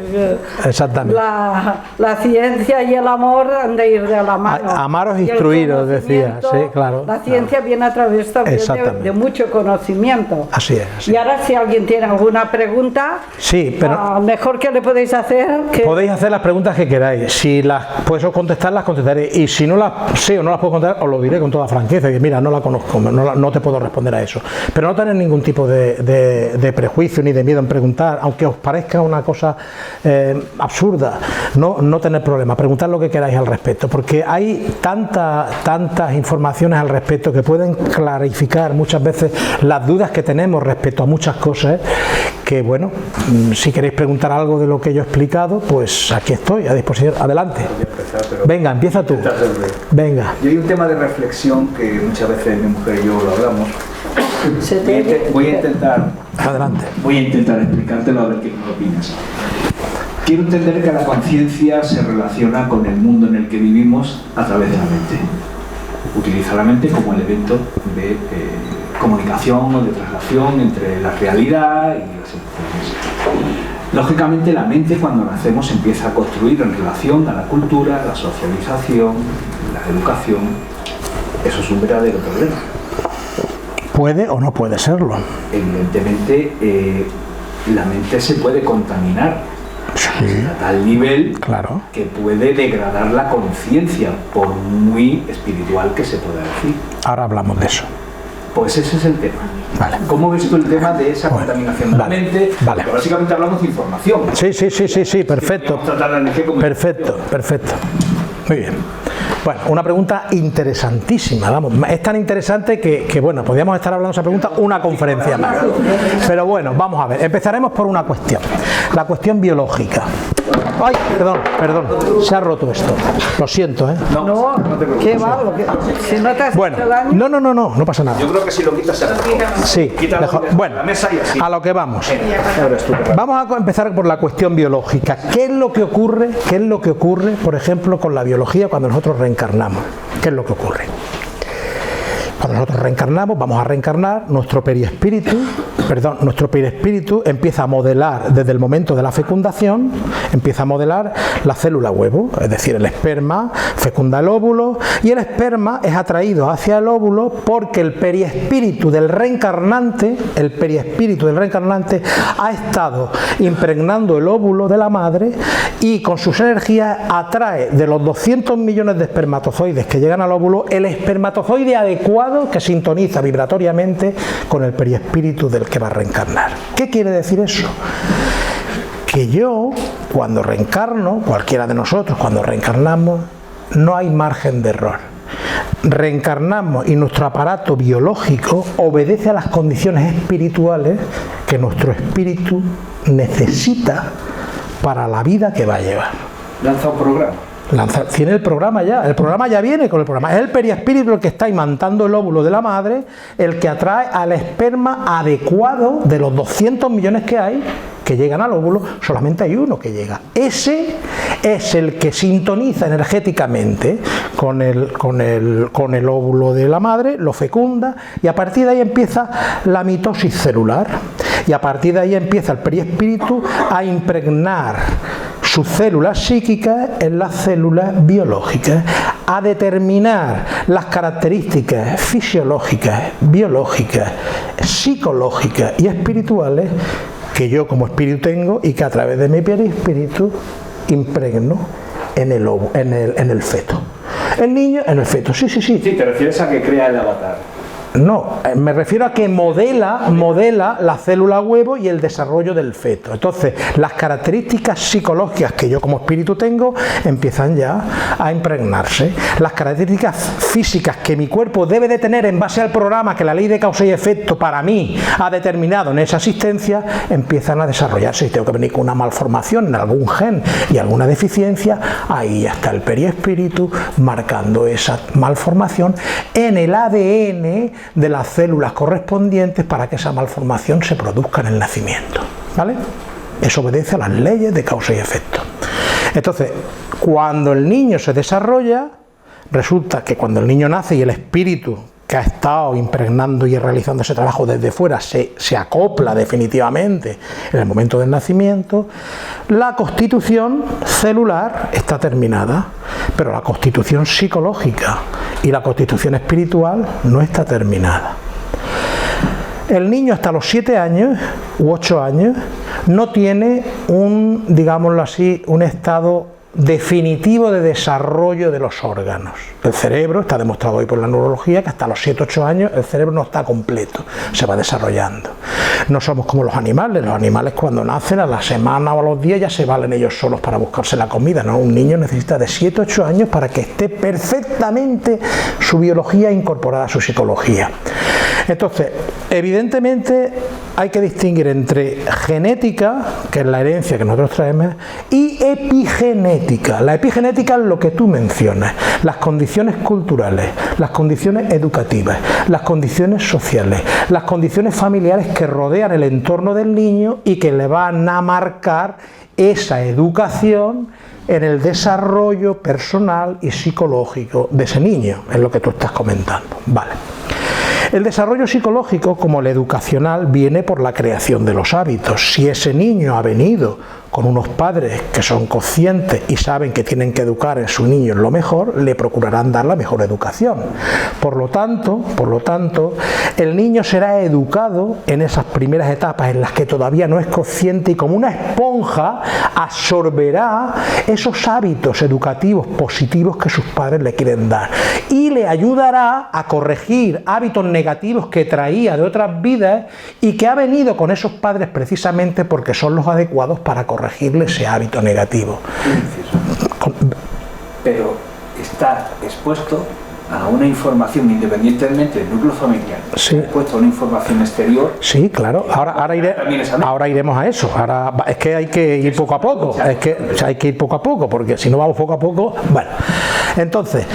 exactamente, la ciencia y el amor han de ir de la mano. Amaros instruiros, decía, sí, claro. La ciencia viene a través también de mucho conocimiento. Así es. Y ahora si alguien tiene alguna pregunta, sí, pero mejor que le podéis hacer. Podéis hacer las preguntas que queráis. Si las puedo contestar, las contestaré. Y si no las sé o no las puedo contestar, os lo diré con toda franqueza. Que mira, no la conozco, no te puedo responder a eso. Pero no tener ningún tipo de prejuicio ni de miedo en preguntar, aunque os parezca una cosa absurda. No tener problema, preguntad lo que queráis al respecto, porque hay tantas informaciones al respecto que pueden clarificar muchas veces las dudas que tenemos respecto a muchas cosas, que bueno, si queréis preguntar algo de lo que yo he explicado, pues aquí estoy a disposición. Adelante. Venga, empieza tú. Venga. Yo hay un tema de reflexión que muchas veces mi mujer y yo lo hablamos. Voy a intentar. Adelante. Voy a intentar explicártelo a ver qué opinas. Quiero entender que la conciencia se relaciona con el mundo en el que vivimos a través de la mente. Utiliza la mente como elemento de comunicación o de traslación entre la realidad y las emociones. Lógicamente la mente cuando nacemos empieza a construir en relación a la cultura, la socialización, la educación. Eso es un verdadero problema. ¿Puede o no puede serlo? Evidentemente la mente se puede contaminar a tal nivel que puede degradar la conciencia, por muy espiritual que se pueda decir. Ahora hablamos de eso. Pues ese es el tema. Vale. ¿Cómo ves tú el tema de esa contaminación de la mente? Vale. Porque básicamente hablamos de información. Sí, perfecto. Perfecto. Muy bien. Bueno, una pregunta interesantísima, vamos, es tan interesante que bueno, podríamos estar hablando de esa pregunta una conferencia más. Pero bueno, vamos a ver, empezaremos por una cuestión, la cuestión biológica. Ay, perdón, se ha roto esto, lo siento, ¿eh? No, ¿qué va? Si no te has Bueno, hecho daño. no pasa nada. Yo creo que si lo quitas se Sí, quita mejor. Bueno, la mesa y así. a lo que vamos. Ahora es tú. Vamos a empezar por la cuestión biológica. ¿Qué es lo que ocurre, por ejemplo, con la biología cuando nosotros reencarnamos? ¿Qué es lo que ocurre? Cuando nosotros reencarnamos, vamos a reencarnar, nuestro perispíritu empieza a modelar desde el momento de la fecundación, empieza a modelar la célula huevo, es decir, el esperma fecunda el óvulo y el esperma es atraído hacia el óvulo porque el perispíritu del reencarnante ha estado impregnando el óvulo de la madre y con sus energías atrae de los 200 millones de espermatozoides que llegan al óvulo el espermatozoide adecuado que sintoniza vibratoriamente con el perispíritu del que va a reencarnar. ¿Qué quiere decir eso? Que yo, cuando reencarno, cualquiera de nosotros, cuando reencarnamos, no hay margen de error. Reencarnamos y nuestro aparato biológico obedece a las condiciones espirituales que nuestro espíritu necesita para la vida que va a llevar. Lanza un programa. Tiene el programa ya viene con el programa. Es el perispíritu el que está imantando el óvulo de la madre, el que atrae al esperma adecuado de los 200 millones que hay, que llegan al óvulo, solamente hay uno que llega. Ese es el que sintoniza energéticamente con el óvulo de la madre, lo fecunda y a partir de ahí empieza la mitosis celular y a partir de ahí empieza el perispíritu a impregnar sus células psíquicas en las células biológicas, a determinar las características fisiológicas, biológicas, psicológicas y espirituales que yo como espíritu tengo y que a través de mi perispíritu impregno en el feto. El niño en el feto, sí. Sí, te refieres a que crea el avatar. No, me refiero a que modela la célula huevo y el desarrollo del feto. Entonces, las características psicológicas que yo como espíritu tengo empiezan ya a impregnarse. Las características físicas que mi cuerpo debe de tener en base al programa que la ley de causa y efecto para mí ha determinado en esa existencia empiezan a desarrollarse. Si tengo que venir con una malformación en algún gen y alguna deficiencia, ahí ya está el perispíritu marcando esa malformación en el ADN de las células correspondientes para que esa malformación se produzca en el nacimiento, ¿vale? Eso obedece a las leyes de causa y efecto. Entonces, cuando el niño se desarrolla, resulta que cuando el niño nace y el espíritu que ha estado impregnando y realizando ese trabajo desde fuera se acopla definitivamente en el momento del nacimiento, la constitución celular está terminada, pero la constitución psicológica y la constitución espiritual no está terminada. El niño hasta los 7 años u 8 años no tiene digámoslo así, un estado definitivo de desarrollo de los órganos. El cerebro, está demostrado hoy por la neurología, que hasta los 7-8 años el cerebro no está completo, se va desarrollando. No somos como los animales cuando nacen a la semana o a los días ya se valen ellos solos para buscarse la comida, ¿no? Un niño necesita de 7-8 años para que esté perfectamente su biología incorporada a su psicología. Entonces, evidentemente hay que distinguir entre genética, que es la herencia que nosotros traemos, y epigenética. La epigenética es lo que tú mencionas, las condiciones culturales, las condiciones educativas, las condiciones sociales, las condiciones familiares que rodean el entorno del niño y que le van a marcar esa educación en el desarrollo personal y psicológico de ese niño, es lo que tú estás comentando. Vale. El desarrollo psicológico, como el educacional, viene por la creación de los hábitos. Si ese niño ha venido con unos padres que son conscientes y saben que tienen que educar a su niño en lo mejor, le procurarán dar la mejor educación. Por lo tanto, el niño será educado en esas primeras etapas en las que todavía no es consciente y como una esponja absorberá esos hábitos educativos positivos que sus padres le quieren dar y le ayudará a corregir hábitos negativos que traía de otras vidas y que ha venido con esos padres precisamente porque son los adecuados para corregirle ese hábito negativo. Pero está expuesto a una información independientemente del núcleo familiar, Sí. expuesto a una información exterior. Sí, claro. Ahora iremos a eso. Ahora es que hay que ir poco a poco. Es que hay que ir poco a poco, porque si no vamos poco a poco, bueno. Entonces,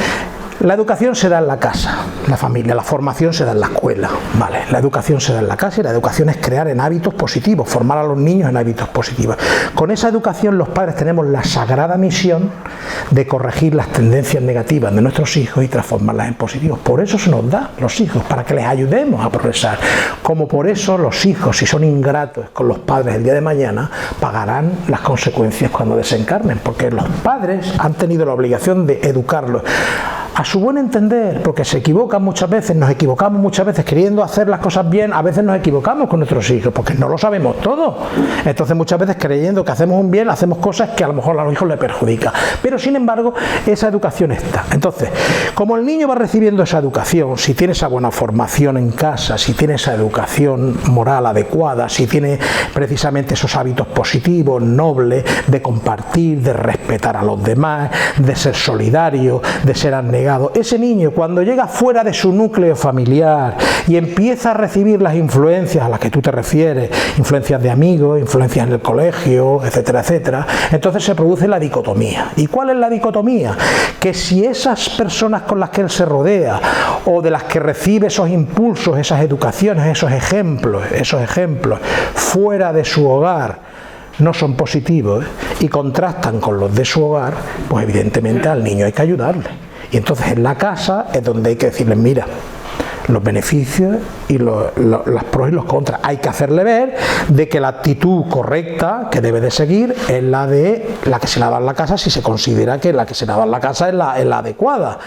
la educación se da en la casa, la familia, la formación se da en la escuela, ¿vale? La educación se da en la casa y la educación es crear en hábitos positivos, formar a los niños en hábitos positivos. Con esa educación los padres tenemos la sagrada misión de corregir las tendencias negativas de nuestros hijos y transformarlas en positivos. Por eso se nos da los hijos, para que les ayudemos a progresar. Como por eso los hijos, si son ingratos con los padres el día de mañana, pagarán las consecuencias cuando desencarnen, porque los padres han tenido la obligación de educarlos a su buen entender, porque se equivocan muchas veces, nos equivocamos muchas veces queriendo hacer las cosas bien, a veces nos equivocamos con nuestros hijos, porque no lo sabemos todo. Entonces muchas veces creyendo que hacemos un bien, hacemos cosas que a lo mejor a los hijos les perjudica. Pero sin embargo, esa educación está. Entonces, como el niño va recibiendo esa educación, si tiene esa buena formación en casa, si tiene esa educación moral adecuada, si tiene precisamente esos hábitos positivos, nobles, de compartir, de respetar a los demás, de ser solidario, de ser abnegado, ese niño cuando llega fuera de su núcleo familiar y empieza a recibir las influencias a las que tú te refieres, influencias de amigos, influencias en el colegio, etcétera, etcétera, entonces se produce la dicotomía. ¿Y cuál es la dicotomía? Que si esas personas con las que él se rodea o de las que recibe esos impulsos, esas educaciones, esos ejemplos fuera de su hogar no son positivos y contrastan con los de su hogar, pues evidentemente al niño hay que ayudarle. Y entonces en la casa es donde hay que decirles, mira, los beneficios y las pros y los contras. Hay que hacerle ver de que la actitud correcta que debe de seguir es la de la que se la da en la casa, si se considera que la que se la da en la casa es la adecuada.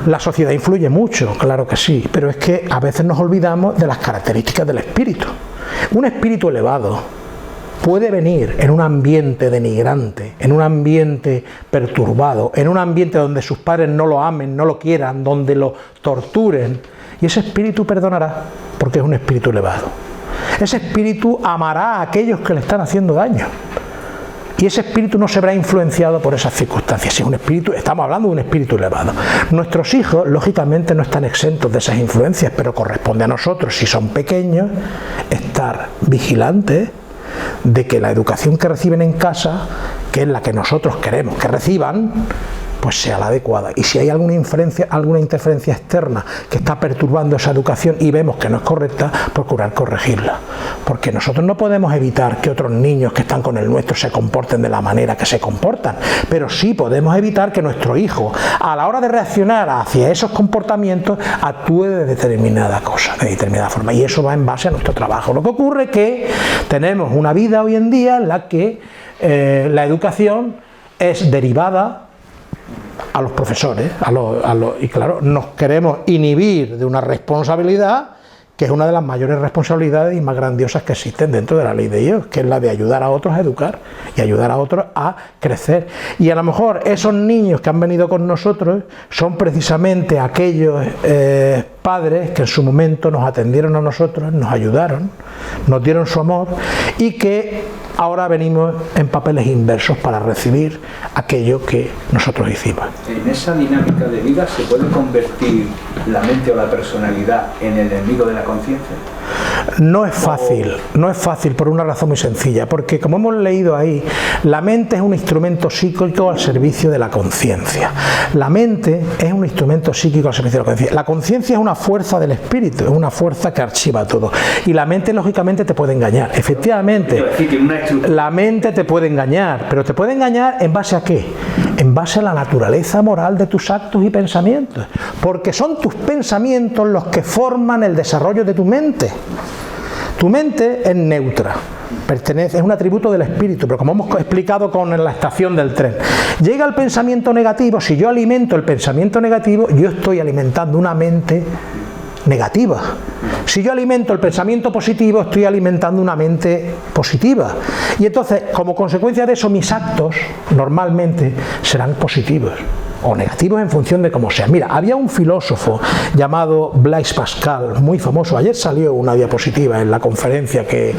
La sociedad influye mucho, claro que sí, pero es que a veces nos olvidamos de las características del espíritu. Un espíritu elevado puede venir en un ambiente denigrante, en un ambiente perturbado, en un ambiente donde sus padres no lo amen, no lo quieran, donde lo torturen, y ese espíritu perdonará, porque es un espíritu elevado. Ese espíritu amará a aquellos que le están haciendo daño, y ese espíritu no se verá influenciado por esas circunstancias. Si es un espíritu, estamos hablando de un espíritu elevado. Nuestros hijos, lógicamente, no están exentos de esas influencias, pero corresponde a nosotros, si son pequeños, estar vigilantes de que la educación que reciben en casa, que es la que nosotros queremos que reciban, pues sea la adecuada. Y si hay alguna interferencia externa que está perturbando esa educación y vemos que no es correcta, procurar corregirla. Porque nosotros no podemos evitar que otros niños que están con el nuestro se comporten de la manera que se comportan, pero sí podemos evitar que nuestro hijo, a la hora de reaccionar hacia esos comportamientos, actúe de determinada cosa, de determinada forma. Y eso va en base a nuestro trabajo. Lo que ocurre es que tenemos una vida hoy en día en la que la educación es derivada a los profesores, y claro, nos queremos inhibir de una responsabilidad que es una de las mayores responsabilidades y más grandiosas que existen dentro de la ley de Dios, que es la de ayudar a otros a educar y ayudar a otros a crecer. Y a lo mejor esos niños que han venido con nosotros son precisamente aquellos padres que en su momento nos atendieron a nosotros, nos ayudaron, nos dieron su amor y que ahora venimos en papeles inversos para recibir aquello que nosotros hicimos. En esa dinámica de vida se puede convertir la mente o la personalidad en el enemigo de la conciencia. No es fácil por una razón muy sencilla, porque como hemos leído ahí, la mente es un instrumento psíquico al servicio de la conciencia. La mente es un instrumento psíquico al servicio de la conciencia. La conciencia es una fuerza del espíritu, es una fuerza que archiva todo. Y la mente, lógicamente, te puede engañar. Efectivamente, la mente te puede engañar, pero te puede engañar ¿en base a qué? En base a la naturaleza moral de tus actos y pensamientos. Porque son tus pensamientos los que forman el desarrollo de tu mente. Tu mente es neutra, es un atributo del espíritu, pero como hemos explicado con la estación del tren, llega el pensamiento negativo. Si yo alimento el pensamiento negativo, yo estoy alimentando una mente negativa. Si yo alimento el pensamiento positivo, estoy alimentando una mente positiva. Y entonces, como consecuencia de eso, mis actos normalmente serán positivos o negativos en función de cómo sea. Mira, había un filósofo llamado Blaise Pascal, muy famoso. Ayer salió una diapositiva en la conferencia que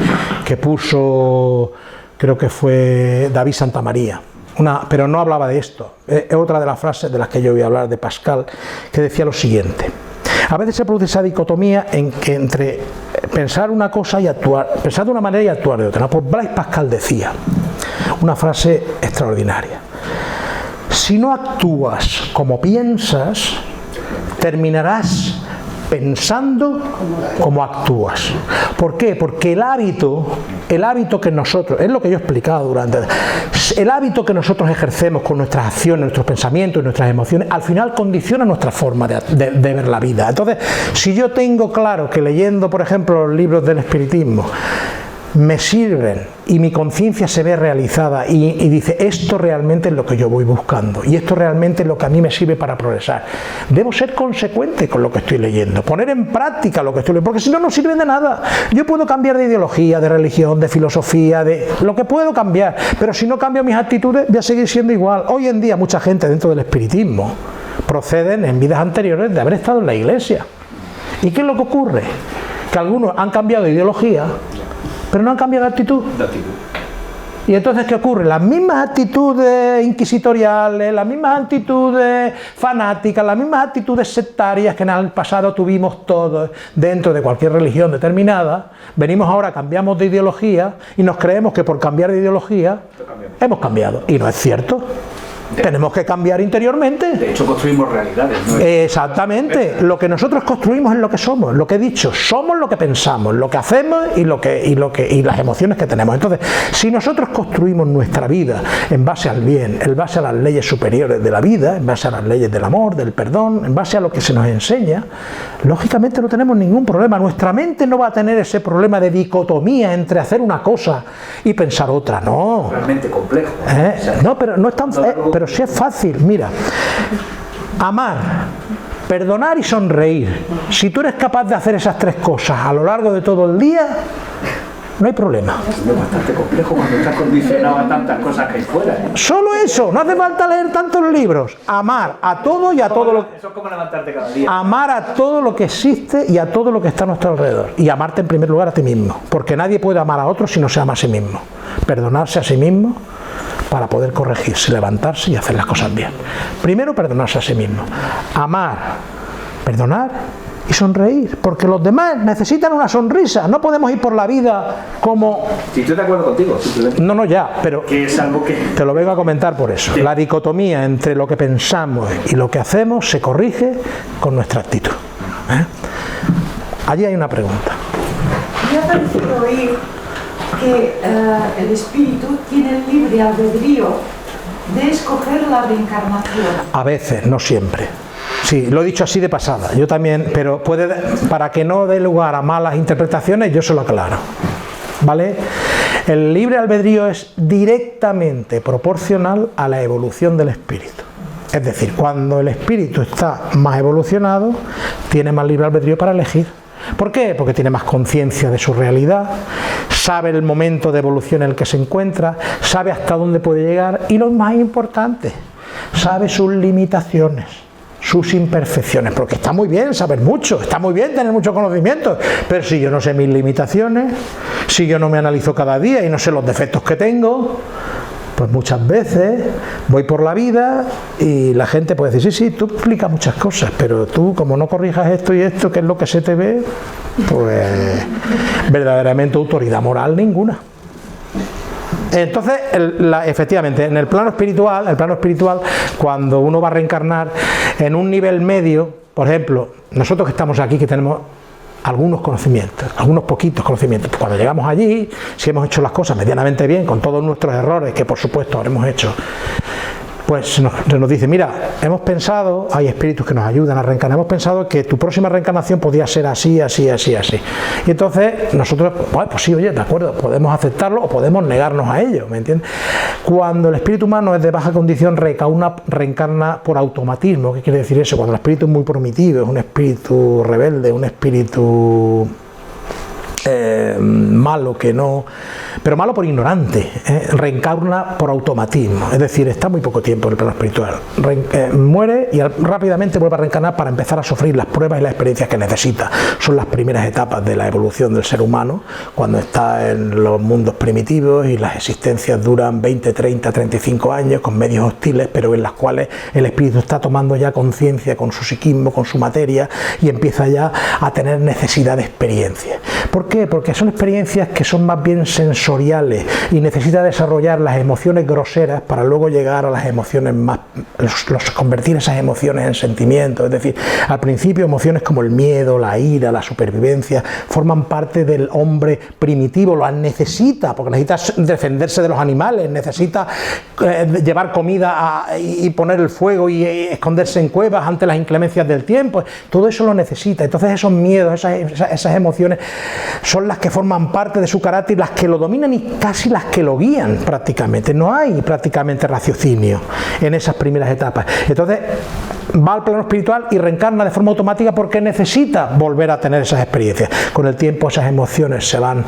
puso, creo que fue David Santamaría, pero no hablaba de esto. Es otra de las frases de las que yo voy a hablar, de Pascal, que decía lo siguiente: a veces se produce esa dicotomía entre pensar una cosa y actuar, pensar de una manera y actuar de otra, ¿no? Pues Blaise Pascal decía una frase extraordinaria: si no actúas como piensas, terminarás pensando como actúas. ¿Por qué? Porque el hábito que nosotros, es lo que yo he explicado el hábito que nosotros ejercemos con nuestras acciones, nuestros pensamientos y nuestras emociones, al final condiciona nuestra forma de ver la vida. Entonces, si yo tengo claro que leyendo, por ejemplo, los libros del espiritismo me sirven y mi conciencia se ve realizada y dice, esto realmente es lo que yo voy buscando y esto realmente es lo que a mí me sirve para progresar, debo ser consecuente con lo que estoy leyendo, poner en práctica lo que estoy leyendo, porque si no, no sirve de nada. Yo puedo cambiar de ideología, de religión, de filosofía, de lo que puedo cambiar, pero si no cambio mis actitudes voy a seguir siendo igual. Hoy en día mucha gente dentro del espiritismo proceden en vidas anteriores de haber estado en la iglesia. ¿Y qué es lo que ocurre? Que algunos han cambiado de ideología, pero no han cambiado de actitud. Y entonces, ¿qué ocurre? Las mismas actitudes inquisitoriales, las mismas actitudes fanáticas, las mismas actitudes sectarias que en el pasado tuvimos todos dentro de cualquier religión determinada, venimos ahora, cambiamos de ideología y nos creemos que por cambiar de ideología hemos cambiado. Y no es cierto. Tenemos que cambiar interiormente. De hecho, construimos realidades, ¿no? Exactamente. Lo que nosotros construimos es lo que somos, lo que he dicho, somos lo que pensamos, lo que hacemos y las emociones que tenemos. Entonces, si nosotros construimos nuestra vida en base al bien, en base a las leyes superiores de la vida, en base a las leyes del amor, del perdón, en base a lo que se nos enseña, lógicamente no tenemos ningún problema. Nuestra mente no va a tener ese problema de dicotomía entre hacer una cosa y pensar otra, no. Realmente complejo. No, pero no es tan pero sí es fácil. Mira, amar, perdonar y sonreír. Si tú eres capaz de hacer esas tres cosas a lo largo de todo el día, no hay problema. Es bastante complejo cuando estás condicionado a tantas cosas que hay fuera. Solo eso, no hace falta leer tantos libros. Amar a todo y a todo lo que... Eso es como levantarte cada día. Amar a todo lo que existe y a todo lo que está a nuestro alrededor. Y amarte en primer lugar a ti mismo. Porque nadie puede amar a otro si no se ama a sí mismo. Perdonarse a sí mismo para poder corregirse, levantarse y hacer las cosas bien. Primero, perdonarse a sí mismo. Amar, perdonar y sonreír, porque los demás necesitan una sonrisa. No podemos ir por la vida como... Si estoy de acuerdo contigo, simplemente. No, ya, pero que es algo que... te lo vengo a comentar por eso. Sí. La dicotomía entre lo que pensamos y lo que hacemos se corrige con nuestra actitud. Allí hay una pregunta. Me ha parecido oír que el espíritu tiene el libre albedrío de escoger la reencarnación. A veces, no siempre. Sí, lo he dicho así de pasada. Yo también, pero para que no dé lugar a malas interpretaciones, yo se lo aclaro. ¿Vale? El libre albedrío es directamente proporcional a la evolución del espíritu. Es decir, cuando el espíritu está más evolucionado, tiene más libre albedrío para elegir. ¿Por qué? Porque tiene más conciencia de su realidad, sabe el momento de evolución en el que se encuentra, sabe hasta dónde puede llegar y lo más importante, sabe sus limitaciones, sus imperfecciones, porque está muy bien saber mucho, está muy bien tener mucho conocimiento, pero si yo no sé mis limitaciones, si yo no me analizo cada día y no sé los defectos que tengo, pues muchas veces voy por la vida y la gente puede decir, sí, tú explicas muchas cosas, pero tú como no corrijas esto y esto, que es lo que se te ve, pues verdaderamente autoridad moral ninguna. Entonces, efectivamente, en el plano espiritual, cuando uno va a reencarnar en un nivel medio, por ejemplo, nosotros que estamos aquí, que tenemos algunos conocimientos, algunos poquitos conocimientos, pues cuando llegamos allí, si hemos hecho las cosas medianamente bien, con todos nuestros errores, que por supuesto habremos hecho, pues se nos dice, mira, hemos pensado, hay espíritus que nos ayudan a reencarnar, hemos pensado que tu próxima reencarnación podía ser así, así, así, así. Y entonces nosotros, pues sí, oye, de acuerdo, podemos aceptarlo o podemos negarnos a ello, ¿me entiendes? Cuando el espíritu humano es de baja condición, reencarna por automatismo. ¿Qué quiere decir eso? Cuando el espíritu es muy primitivo, es un espíritu rebelde, un espíritu malo que no pero malo por ignorante, reencarna por automatismo, es decir, está muy poco tiempo en el plano espiritual, muere y rápidamente vuelve a reencarnar para empezar a sufrir las pruebas y las experiencias que necesita. Son las primeras etapas de la evolución del ser humano, cuando está en los mundos primitivos y las existencias duran 20, 30, 35 años con medios hostiles, pero en las cuales el espíritu está tomando ya conciencia con su psiquismo, con su materia, y empieza ya a tener necesidad de experiencia. ¿Por qué? Porque son experiencias que son más bien sensoriales y necesita desarrollar las emociones groseras para luego llegar a las emociones más, convertir esas emociones en sentimientos. Es decir, al principio emociones como el miedo, la ira, la supervivencia forman parte del hombre primitivo, las necesita porque necesita defenderse de los animales, necesita llevar comida y poner el fuego y esconderse en cuevas ante las inclemencias del tiempo. Todo eso lo necesita. Entonces esos miedos, esas emociones son las que forman parte de su carácter, las que lo dominan y casi las que lo guían prácticamente. No hay prácticamente raciocinio en esas primeras etapas. Entonces va al plano espiritual y reencarna de forma automática porque necesita volver a tener esas experiencias. Con el tiempo esas emociones se van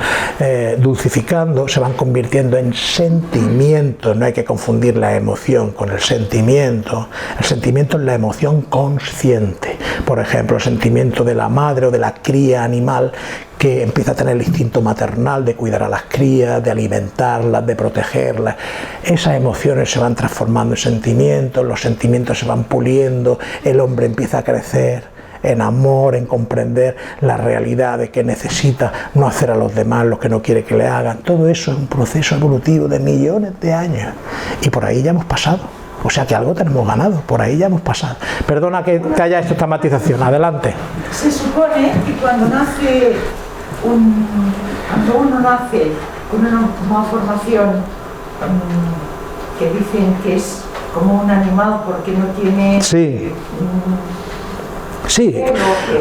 dulcificando, se van convirtiendo en sentimientos. No hay que confundir la emoción con el sentimiento. El sentimiento es la emoción consciente. Por ejemplo, el sentimiento de la madre o de la cría animal que empieza a tener el instinto maternal de cuidar a las crías, de alimentarlas, de protegerlas. Esas emociones se van transformando en sentimientos, los sentimientos se van puliendo, el hombre empieza a crecer en amor, en comprender la realidad de que necesita no hacer a los demás lo que no quiere que le hagan. Todo eso es un proceso evolutivo de millones de años y por ahí ya hemos pasado. O sea que algo tenemos ganado, por ahí ya hemos pasado. Perdona que te haya hecho esta matización, adelante. Se supone que cuando uno nace con una malformación que dicen que es como un animal porque no tiene... Sí. Sí,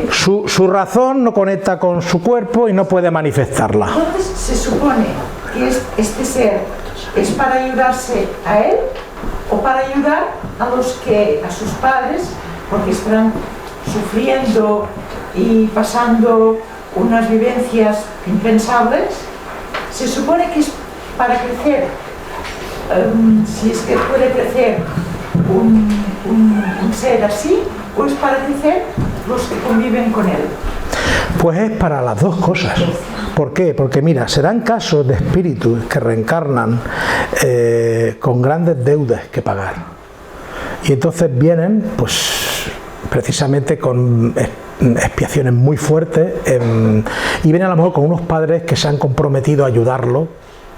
su razón no conecta con su cuerpo y no puede manifestarla. Entonces se supone que este ser es para ayudarse a él o para ayudar a sus padres, porque están sufriendo y pasando unas vivencias impensables. Se supone que es para crecer, si es que puede crecer un ser así, o es para crecer los que conviven con él. Pues es para las dos cosas. ¿Por qué? Porque mira, serán casos de espíritus que reencarnan con grandes deudas que pagar. Y entonces vienen, pues, precisamente con expiaciones muy fuertes y vienen a lo mejor con unos padres que se han comprometido a ayudarlo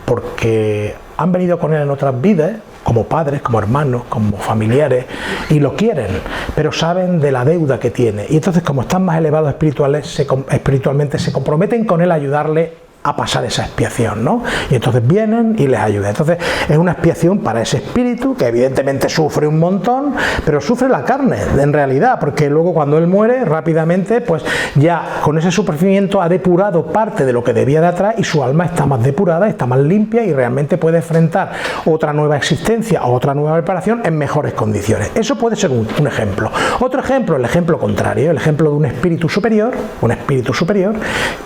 porque han venido con él en otras vidas, como padres, como hermanos, como familiares, y lo quieren, pero saben de la deuda que tiene. Y entonces, como están más elevados espiritualmente, se comprometen con él a ayudarle a pasar esa expiación, ¿no? Y entonces vienen y les ayudan. Entonces es una expiación para ese espíritu que evidentemente sufre un montón, pero sufre la carne en realidad, porque luego cuando él muere rápidamente, pues ya con ese sufrimiento ha depurado parte de lo que debía de atrás y su alma está más depurada, está más limpia y realmente puede enfrentar otra nueva existencia o otra nueva preparación en mejores condiciones. Eso puede ser un ejemplo. Otro ejemplo, el ejemplo contrario, el ejemplo de un espíritu superior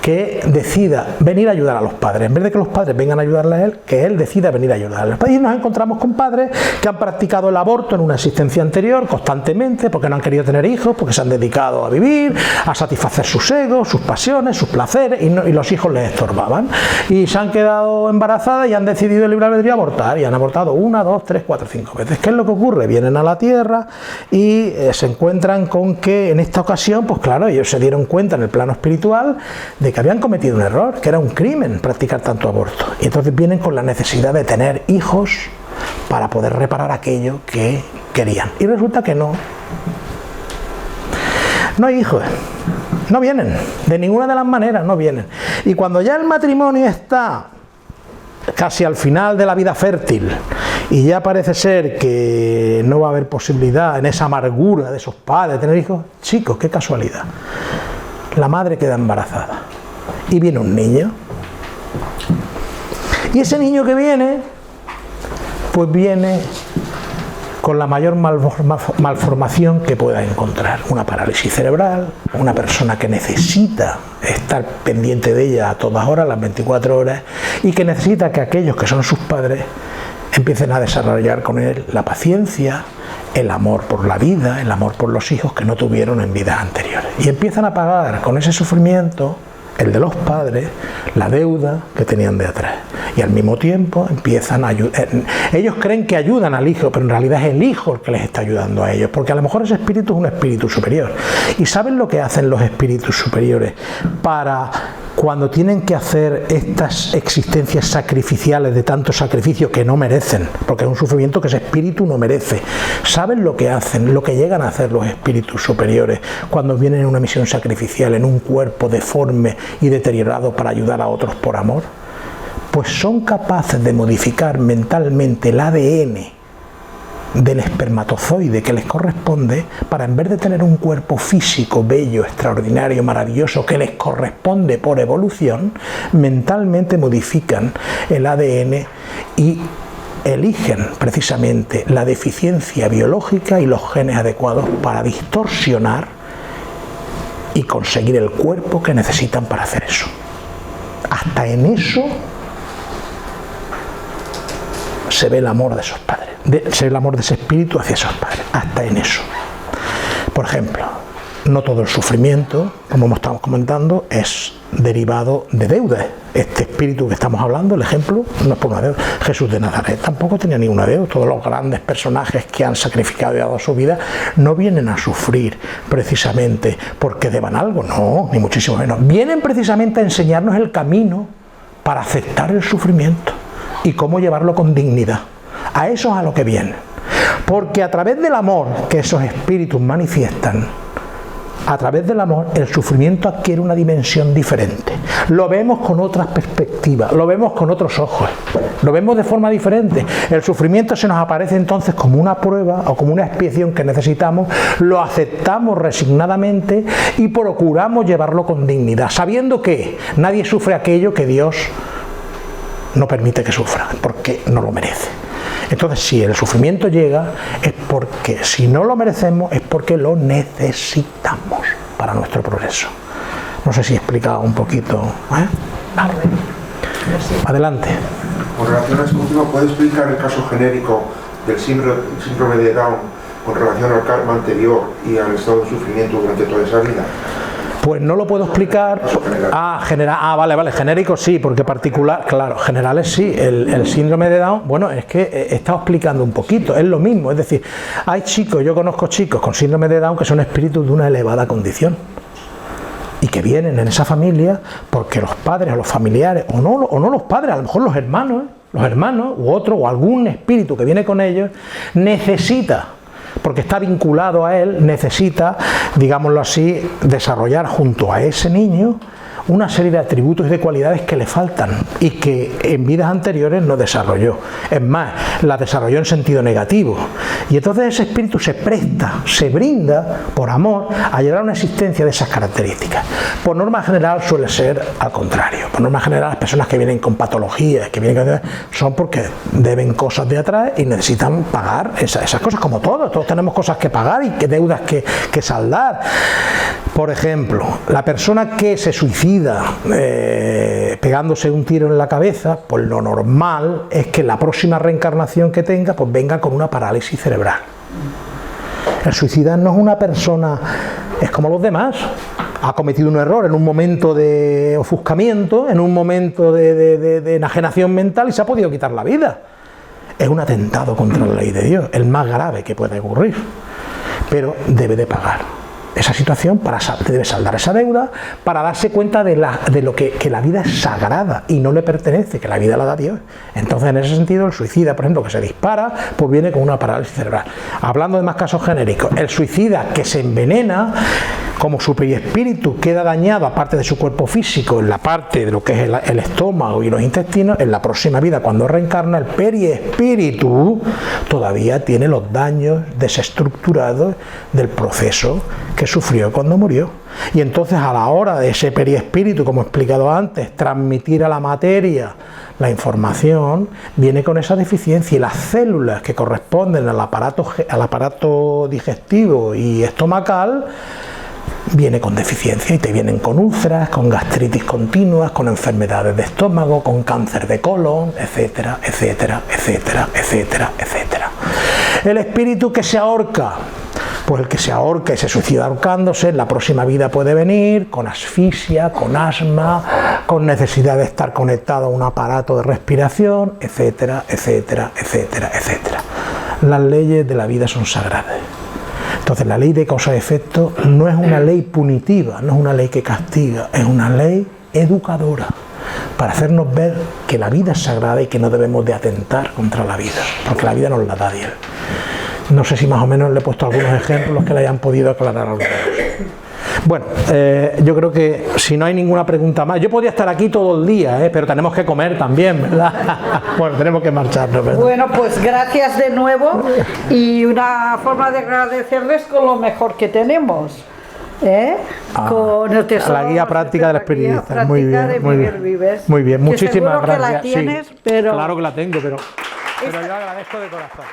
que decida venir a ayudar a los padres, en vez de que los padres vengan a ayudarle a él, que él decida venir a ayudar a los padres. Y nos encontramos con padres que han practicado el aborto en una existencia anterior constantemente porque no han querido tener hijos, porque se han dedicado a vivir, a satisfacer sus egos, sus pasiones, sus placeres, y los hijos les estorbaban. Y se han quedado embarazadas y han decidido el libre albedrío abortar, y han abortado 1, 2, 3, 4, 5 veces. ¿Qué es lo que ocurre? Vienen a la tierra y se encuentran con que en esta ocasión, pues claro, ellos se dieron cuenta en el plano espiritual de que habían cometido un error, que era un crimen practicar tanto aborto, y entonces vienen con la necesidad de tener hijos para poder reparar aquello que querían, y resulta que no hay hijos, no vienen, de ninguna de las maneras no vienen, y cuando ya el matrimonio está casi al final de la vida fértil y ya parece ser que no va a haber posibilidad en esa amargura de esos padres de tener hijos, chicos, qué casualidad, la madre queda embarazada y viene un niño. Y ese niño que viene, pues viene con la mayor malformación que pueda encontrar. Una parálisis cerebral, una persona que necesita estar pendiente de ella a todas horas, las 24 horas, y que necesita que aquellos que son sus padres empiecen a desarrollar con él la paciencia, el amor por la vida, el amor por los hijos que no tuvieron en vidas anteriores. Y empiezan a pagar con ese sufrimiento, el de los padres, la deuda que tenían de atrás. Y al mismo tiempo empiezan a ayudar. Ellos creen que ayudan al hijo, pero en realidad es el hijo el que les está ayudando a ellos, porque a lo mejor ese espíritu es un espíritu superior. ¿Y saben lo que hacen los espíritus superiores para cuando tienen que hacer estas existencias sacrificiales de tanto sacrificio que no merecen? Porque es un sufrimiento que ese espíritu no merece. ¿Saben lo que hacen, lo que llegan a hacer los espíritus superiores cuando vienen en una misión sacrificial, en un cuerpo deforme y deteriorado para ayudar a otros por amor? Pues son capaces de modificar mentalmente el ADN del espermatozoide que les corresponde, para en vez de tener un cuerpo físico bello, extraordinario, maravilloso, que les corresponde por evolución, mentalmente modifican el ADN y eligen precisamente la deficiencia biológica y los genes adecuados para distorsionar y conseguir el cuerpo que necesitan para hacer eso. Hasta en eso se ve el amor de esos padres, se ve el amor de ese espíritu hacia esos padres, hasta en eso. Por ejemplo, no todo el sufrimiento, como estamos comentando, es derivado de deudas. Este espíritu que estamos hablando, el ejemplo, no es por una deuda. Jesús de Nazaret tampoco tenía ninguna deuda. Todos los grandes personajes que han sacrificado y dado su vida no vienen a sufrir precisamente porque deban algo, no, ni muchísimo menos. Vienen precisamente a enseñarnos el camino para aceptar el sufrimiento y cómo llevarlo con dignidad. A eso es a lo que vienen. Porque a través del amor que esos espíritus manifiestan, a través del amor, el sufrimiento adquiere una dimensión diferente. Lo vemos con otras perspectivas, lo vemos con otros ojos, lo vemos de forma diferente. El sufrimiento se nos aparece entonces como una prueba o como una expiación que necesitamos, lo aceptamos resignadamente y procuramos llevarlo con dignidad, sabiendo que nadie sufre aquello que Dios no permite que sufra, porque no lo merece. Entonces, si el sufrimiento llega, es porque, si no lo merecemos, es porque lo necesitamos para nuestro progreso. No sé si he explicado un poquito. Vale. Adelante. Con relación a este último, ¿puede explicar el caso genérico del síndrome de Down con relación al karma anterior y al estado de sufrimiento durante toda esa vida? Pues no lo puedo explicar. Vale, genérico sí, porque particular, claro, generales sí. El síndrome de Down, bueno, es que he estado explicando un poquito, es lo mismo, es decir, hay chicos, yo conozco chicos con síndrome de Down que son espíritus de una elevada condición y que vienen en esa familia porque los padres o los familiares, o no los padres, a lo mejor los hermanos u otro, o algún espíritu que viene con ellos, necesita, porque está vinculado a él, necesita, digámoslo así, desarrollar junto a ese niño una serie de atributos y de cualidades que le faltan y que en vidas anteriores no desarrolló. Es más, las desarrolló en sentido negativo. Y entonces ese espíritu se presta, se brinda por amor a llegar a una existencia de esas características. Por norma general suele ser al contrario. Por norma general las personas que vienen con patologías, que vienen con, son porque deben cosas de atrás y necesitan pagar esas cosas, como todos tenemos cosas que pagar y deudas que saldar. Por ejemplo, la persona que se suicida pegándose un tiro en la cabeza, pues lo normal es que la próxima reencarnación que tenga, pues venga con una parálisis cerebral. El suicida no es una persona, es como los demás, ha cometido un error en un momento de ofuscamiento, en un momento de enajenación mental y se ha podido quitar la vida. Es un atentado contra la ley de Dios, el más grave que puede ocurrir, pero debe de pagar esa situación, debe saldar esa deuda para darse cuenta de lo que la vida es sagrada y no le pertenece, que la vida la da Dios. Entonces, en ese sentido, el suicida, por ejemplo, que se dispara, pues viene con una parálisis cerebral. Hablando de más casos genéricos, el suicida que se envenena, como su periespíritu queda dañado, aparte de su cuerpo físico, en la parte de lo que es el estómago y los intestinos, en la próxima vida, cuando reencarna, el periespíritu todavía tiene los daños desestructurados del proceso que sufrió cuando murió. Y entonces, a la hora de ese periespíritu, como he explicado antes, transmitir a la materia la información, viene con esa deficiencia, y las células que corresponden al aparato digestivo y estomacal viene con deficiencia y te vienen con úlceras, con gastritis continuas, con enfermedades de estómago, con cáncer de colon, etcétera, etcétera, etcétera, etcétera, etcétera. El espíritu que se ahorca, pues el que se ahorca y se suicida ahorcándose, en la próxima vida puede venir con asfixia, con asma, con necesidad de estar conectado a un aparato de respiración, etcétera, etcétera, etcétera, etcétera. Las leyes de la vida son sagradas. Entonces la ley de causa y efecto no es una ley punitiva, no es una ley que castiga, es una ley educadora, para hacernos ver que la vida es sagrada y que no debemos de atentar contra la vida, porque la vida nos la da Dios. No sé si más o menos le he puesto algunos ejemplos que le hayan podido aclarar algunos. Bueno, yo creo que si no hay ninguna pregunta más, yo podría estar aquí todo el día, pero tenemos que comer también, ¿verdad? Bueno, tenemos que marcharnos, ¿verdad? Bueno, pues gracias de nuevo y una forma de agradecerles con lo mejor que tenemos. Con el tesoro, la guía práctica del espiritista. Muy bien, muy bien. Muy bien, muchísimas gracias. Que la tienes, sí, pero... claro que la tengo, pero yo agradezco de corazón.